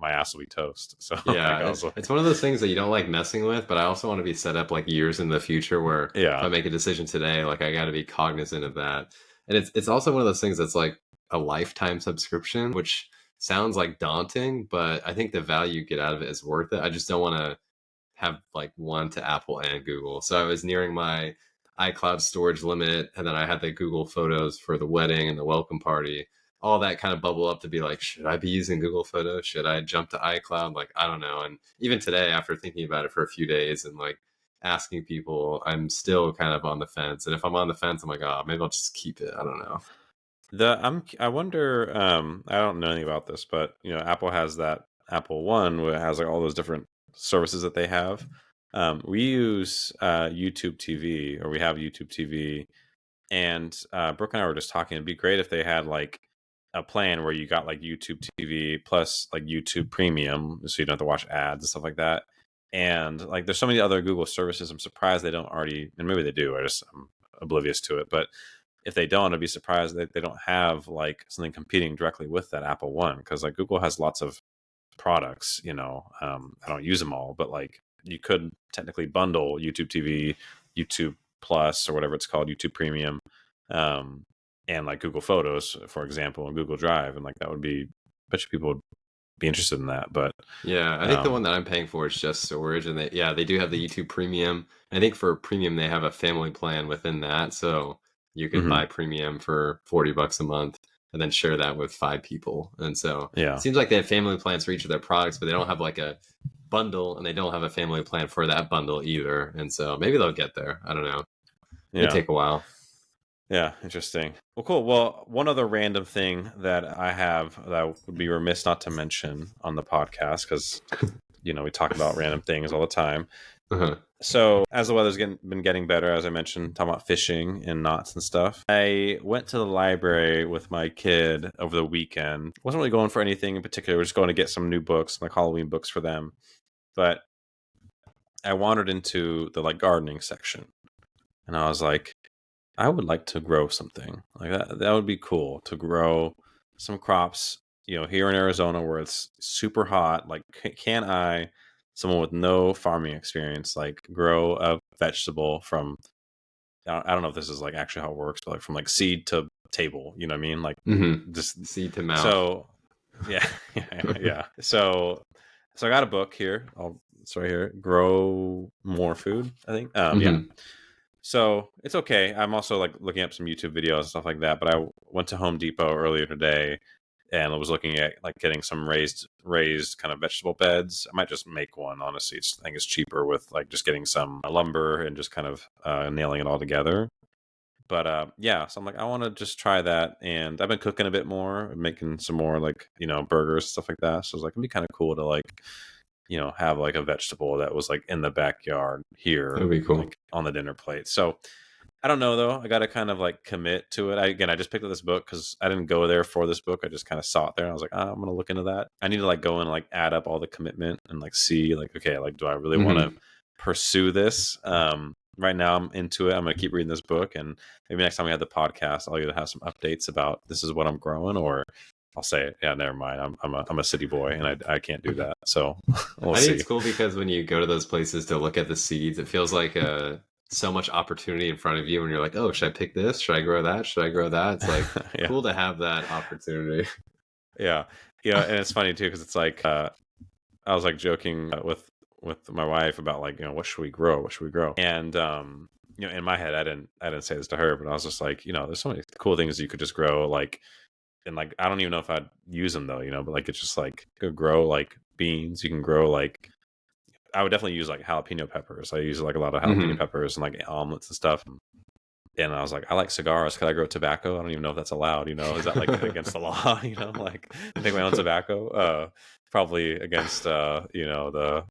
my ass will be toast. So like I
Yeah,
was like,
it's one of those things that you don't like messing with, but I also want to be set up like years in the future where if I
yeah,
make a decision today, like I got to be cognizant of that. And it's also one of those things that's like a lifetime subscription, which sounds like daunting, but I think the value you get out of it is worth it. I just don't want to have like one to Apple and Google. So I was nearing my iCloud storage limit, and then I had the Google Photos for the wedding and the welcome party. All that kind of bubble up to be like, should I be using Google Photos? Should I jump to iCloud? Like, I don't know. And even today, after thinking about it for a few days and like asking people, I'm still kind of on the fence. And if I'm on the fence, I'm like, oh, maybe I'll just keep it. I don't know.
I wonder. I don't know anything about this, but Apple has that Apple One where it has like all those different services that they have. We use YouTube TV, or we have YouTube TV. And Brooke and I were just talking. It'd be great if they had like a plan where you got like YouTube TV plus like YouTube Premium, so you don't have to watch ads and stuff like that. And like, there's so many other Google services. I'm surprised they don't already, and maybe they do. I'm oblivious to it. But if they don't, I'd be surprised that they don't have like something competing directly with that Apple One, because like Google has lots of products. I don't use them all, but like you could technically bundle YouTube TV, YouTube Plus, or whatever it's called, YouTube Premium, um, and like Google Photos, for example, and Google Drive, and like that would be, I bet you people would be interested in that. But
Yeah, I think the one that I'm paying for is just storage, and they do have the YouTube Premium. I think for Premium they have a family plan within that, so you could
mhm,
buy Premium for $40 a month and then share that with 5 people. And so it
yeah,
seems like they have family plans for each of their products, but they don't have like a bundle, and they don't have a family plan for that bundle either. And so maybe they'll get there. I don't know. May
yeah.
take a while.
Yeah, interesting. Well, cool. Well, one other random thing that I have that I would be remiss not to mention on the podcast, because we talk about random things all the time.
Uh-huh.
So as the weather's been getting better, as I mentioned, talking about fishing and knots and stuff, I went to the library with my kid over the weekend. Wasn't really going for anything in particular. We're just going to get some new books, like Halloween books for them. But I wandered into the like gardening section, and I was like, I would like to grow something like that. That would be cool to grow some crops, here in Arizona where it's super hot. Like, can I, someone with no farming experience, like grow a vegetable from, I don't know if this is like actually how it works, but like from like seed to table, you know what I mean? Like
Mm-hmm.
just,
Seed to mouth.
so yeah, yeah. So I got a book here. It's right here. Grow More Food, I think. Yeah.
Mm-hmm.
So it's okay. I'm also like looking up some YouTube videos and stuff like that. But I went to Home Depot earlier today and I was looking at like getting some raised kind of vegetable beds. I might just make one, honestly. I think it's cheaper with like just getting some lumber and just kind of nailing it all together. But yeah, so I'm like, I want to just try that. And I've been cooking a bit more, making some more like, burgers, stuff like that. So it's like, it'd be kind of cool to like, have like a vegetable that was like in the backyard
That'd
here,
be cool.
like on the dinner plate. So I don't know though. I got to kind of like commit to it. I just picked up this book because I didn't go there for this book. I just kind of saw it there and I was like, I'm going to look into that. I need to like go and like add up all the commitment and like see like, okay, like, do I really want to
Mm-hmm.
pursue this? Right now I'm into it. I'm going to keep reading this book, and maybe next time we have the podcast, I'll either have some updates about this is what I'm growing, or I'll say, yeah, never mind. I'm a city boy and I can't do that. So we'll
I think
see.
it's cool because when you go to those places to look at the seeds, it feels like so much opportunity in front of you, and you're like, oh, should I pick this? Should I grow that? Should I grow that? It's like
Yeah.
cool to have that opportunity.
Yeah. Yeah. And it's funny too, because it's like, I was like joking with my wife about like, what should we grow? What should we grow? And, in my head, I didn't say this to her, but I was just like, there's so many cool things you could just grow, like, and like, I don't even know if I'd use them though, but like, it's just like, you could grow like beans. You can grow like I would definitely use like jalapeno peppers. I use like a lot of jalapeno peppers and like omelets and stuff. And I was like, I like cigars. Could I grow tobacco? I don't even know if that's allowed. Is that like against the law? Like make my own tobacco. Probably against the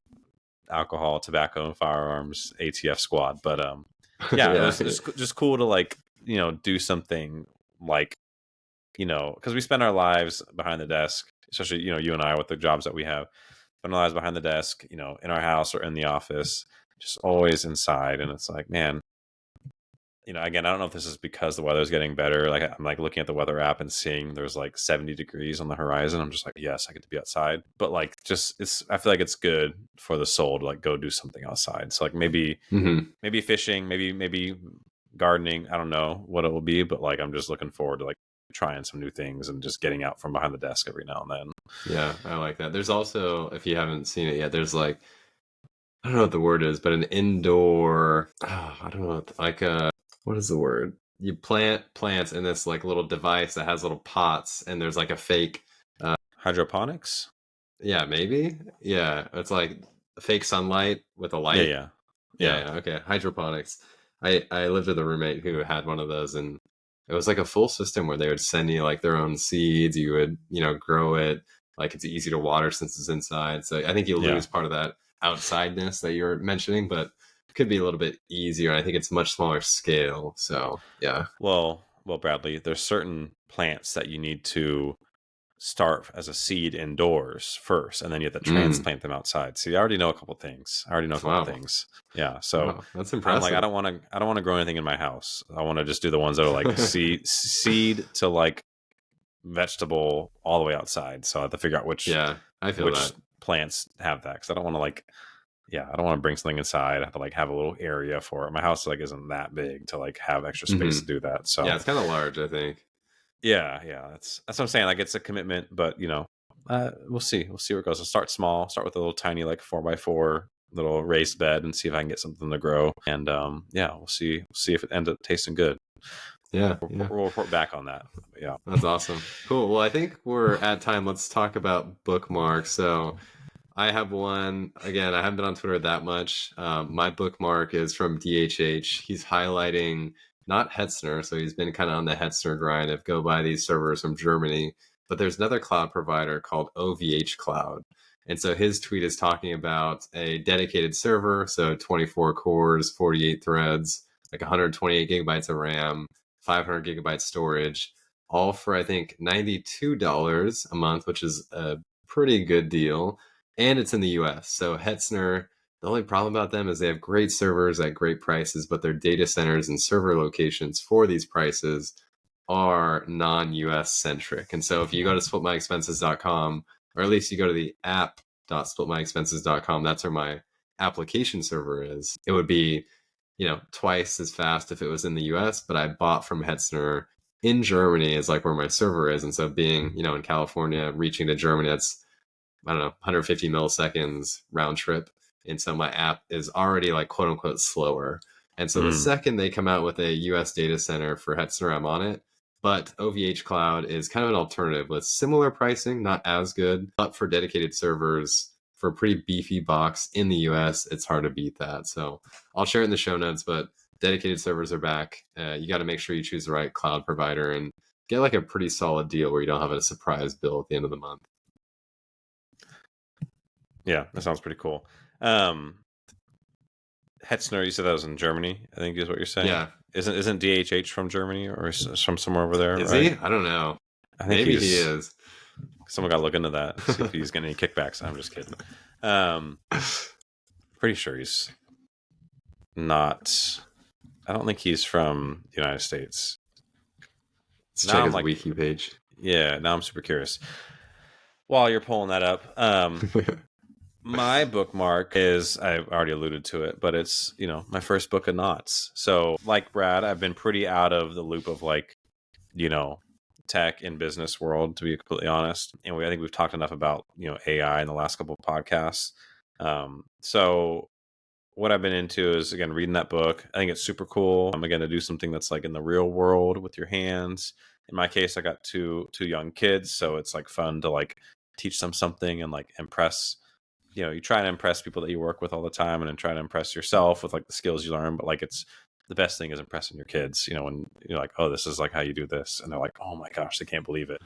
alcohol, tobacco, and firearms ATF squad. But yeah, it was just cool to like do something like because we spend our lives behind the desk, especially you and I with the jobs that we have. Spend our lives behind the desk, in our house or in the office, just always inside. And it's like, man, again, I don't know if this is because the weather's getting better. Like I'm like looking at the weather app and seeing there's like 70 degrees on the horizon. I'm just like, yes, I get to be outside. But like, I feel like it's good for the soul to like go do something outside. So like maybe fishing, maybe gardening. I don't know what it will be, but like, I'm just looking forward to like trying some new things and just getting out from behind the desk every now and then.
Yeah, I like that. There's also, if you haven't seen it yet, there's like, I don't know what the word is, but an indoor, I don't know, like what is the word? You plant plants in this like little device that has little pots, and there's like a fake
hydroponics.
Yeah, maybe. Yeah, it's like fake sunlight with a light. Yeah. Okay, hydroponics. I lived with a roommate who had one of those, and it was like a full system where they would send you like their own seeds. You would grow it. Like it's easy to water since it's inside. So I think you lose part of that outsideness that you're mentioning, but could be a little bit easier. I think it's much smaller scale. So yeah.
Well, Bradley, there's certain plants that you need to start as a seed indoors first, and then you have to transplant them outside. See, I already know a couple things. things. Yeah. So
that's impressive.
I'm like, I don't want to grow anything in my house. I want to just do the ones that are like seed to like vegetable all the way outside. So I have to figure out which plants have that, because I don't want to like I don't want to bring something inside. I have to like have a little area for it. My house like isn't that big to like have extra space to do that. So
yeah, it's kind of large, I think.
Yeah, that's what I'm saying. Like it's a commitment, but we'll see. We'll see where it goes. I'll start small. Start with a little tiny like 4x4 little raised bed and see if I can get something to grow. And we'll see. We'll see if it ends up tasting good.
Yeah,
we'll report back on that. Yeah,
that's awesome. Cool. Well, I think we're at time. Let's talk about bookmarks. So I have one. Again, I haven't been on Twitter that much. My bookmark is from DHH. He's highlighting not Hetzner, so he's been kind of on the Hetzner grind of go buy these servers from Germany. But there's another cloud provider called OVH Cloud. And so his tweet is talking about a dedicated server, so 24 cores, 48 threads, like 128 gigabytes of RAM, 500 gigabytes storage, all for, I think, $92 a month, which is a pretty good deal. And it's in the US. So Hetzner, the only problem about them is they have great servers at great prices, but their data centers and server locations for these prices are non-US centric. And so if you go to splitmyexpenses.com, or at least you go to the app.splitmyexpenses.com, that's where my application server is. It would be, twice as fast if it was in the US, but I bought from Hetzner in Germany is like where my server is. And so being, in California, reaching to Germany, that's, I don't know, 150 milliseconds round trip. And so my app is already like quote unquote slower. And so the second they come out with a US data center for Hetzner, I'm on it. But OVH Cloud is kind of an alternative with similar pricing, not as good, but for dedicated servers for a pretty beefy box in the US, it's hard to beat that. So I'll share it in the show notes, but dedicated servers are back. You got to make sure you choose the right cloud provider and get like a pretty solid deal where you don't have a surprise bill at the end of the month.
Yeah, that sounds pretty cool. Hetzner, you said that was in Germany, I think is what you're saying.
Yeah.
Isn't DHH from Germany or from somewhere over there?
Is he? I don't know.
I think
maybe he is.
Someone got to look into that. See if he's getting any kickbacks. I'm just kidding. Pretty sure he's not. I don't think he's from the United States.
Let's check his wiki page.
Yeah, now I'm super curious. While you're pulling that up, my bookmark is, I already alluded to it, but it's, my first book of knots. So like Brad, I've been pretty out of the loop of like, tech and business world, to be completely honest. And I think we've talked enough about, AI in the last couple of podcasts. So what I've been into is, again, reading that book. I think it's super cool. I'm again to do something that's like in the real world with your hands. In my case, I got two young kids, so it's like fun to like teach them something and like impress you try to impress people that you work with all the time, and then try to impress yourself with like the skills you learn. But like, it's the best thing is impressing your kids, when you're like, oh, this is like how you do this. And they're like, oh my gosh, they can't believe it.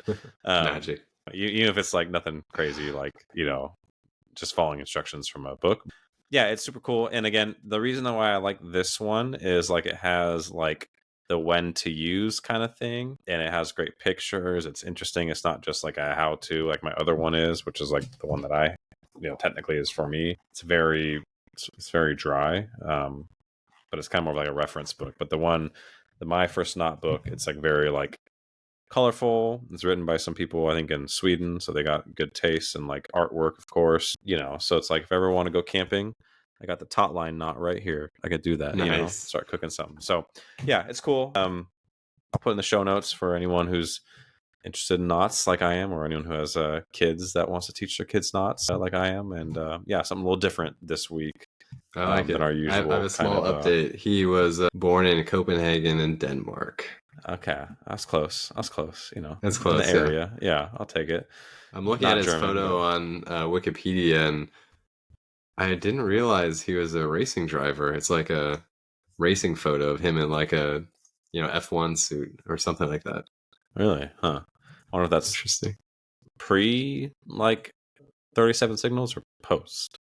Magic.
Even if it's like nothing crazy, like, just following instructions from a book. Yeah, it's super cool. And again, the reason why I like this one is like it has like the when to use kind of thing, and it has great pictures. It's interesting. It's not just like a how to like my other one is, which is like the one that I technically is for me. It's very dry, but it's kind of more like a reference book. But my first not book, it's like very like colorful. It's written by some people I think in Sweden, so they got good taste and like artwork, of course. So it's like if I ever want to go camping, I got the tot line knot right here. I could do that.
Nice.
Start cooking something. So yeah, it's cool. I'll put in the show notes for anyone who's interested in knots like I am, or anyone who has kids that wants to teach their kids knots like I am. And yeah, something a little different this week.
I like it.
Than our usual.
I have a small update. He was born in Copenhagen in Denmark.
Okay, that's close. That's close.
That's close.
In the area. Yeah, I'll take it.
I'm looking at his photo on Wikipedia, and I didn't realize he was a racing driver. It's like a racing photo of him in like a F1 suit or something like that.
Really? Huh. I wonder if that's
interesting.
Pre like 37 Signals or post?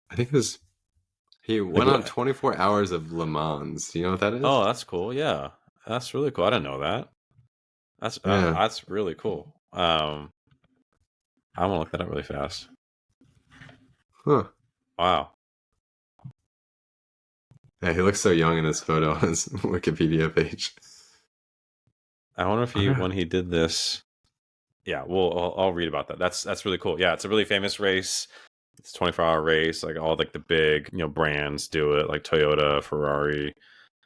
I think it was. He went on 24 hours of Le Mans. Do you know what that is?
Oh, that's cool. Yeah, that's really cool. I didn't know that. That's really cool. I want to look that up really fast.
Huh.
Wow.
Yeah, he looks so young in this photo on his Wikipedia page.
I wonder if when he did this. Yeah, well, I'll read about that. That's really cool. Yeah, it's a really famous race. It's a 24-hour race. Like all like the big brands do it, like Toyota, Ferrari.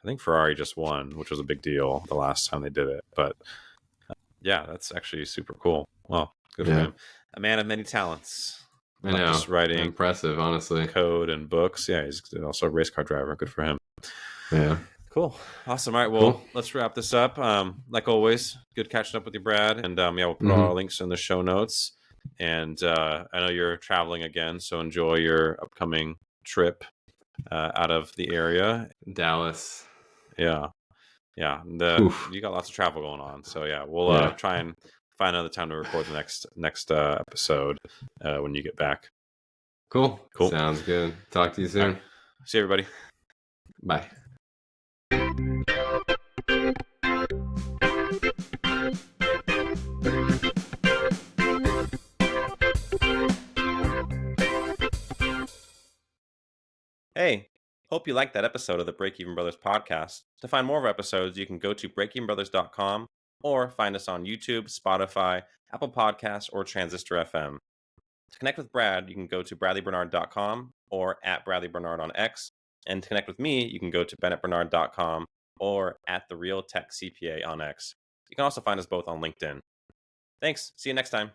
I think Ferrari just won, which was a big deal the last time they did it. But yeah, that's actually super cool. Well, good for him. A man of many talents.
I know.
Just writing,
impressive, honestly.
Code and books. Yeah, he's also a race car driver. Good for him.
Yeah.
Cool. Awesome. All right. Well, let's wrap this up. Like always, good catching up with you, Brad. And we'll put all our links in the show notes. And I know you're traveling again, so enjoy your upcoming trip out of the area.
Dallas.
Yeah. You got lots of travel going on. So yeah, we'll try and find another time to record the next episode when you get back.
Cool. Sounds good. Talk to you soon.
Right. See you, everybody.
Bye.
Hey, hope you liked that episode of the Break Even Brothers podcast. To find more of our episodes, you can go to breakevenbrothers.com or find us on YouTube, Spotify, Apple Podcasts, or Transistor FM. To connect with Brad, you can go to bradleybernard.com or at bradleybernard on X. And to connect with me, you can go to bennettbernard.com or at the Real Tech CPA on X. You can also find us both on LinkedIn. Thanks. See you next time.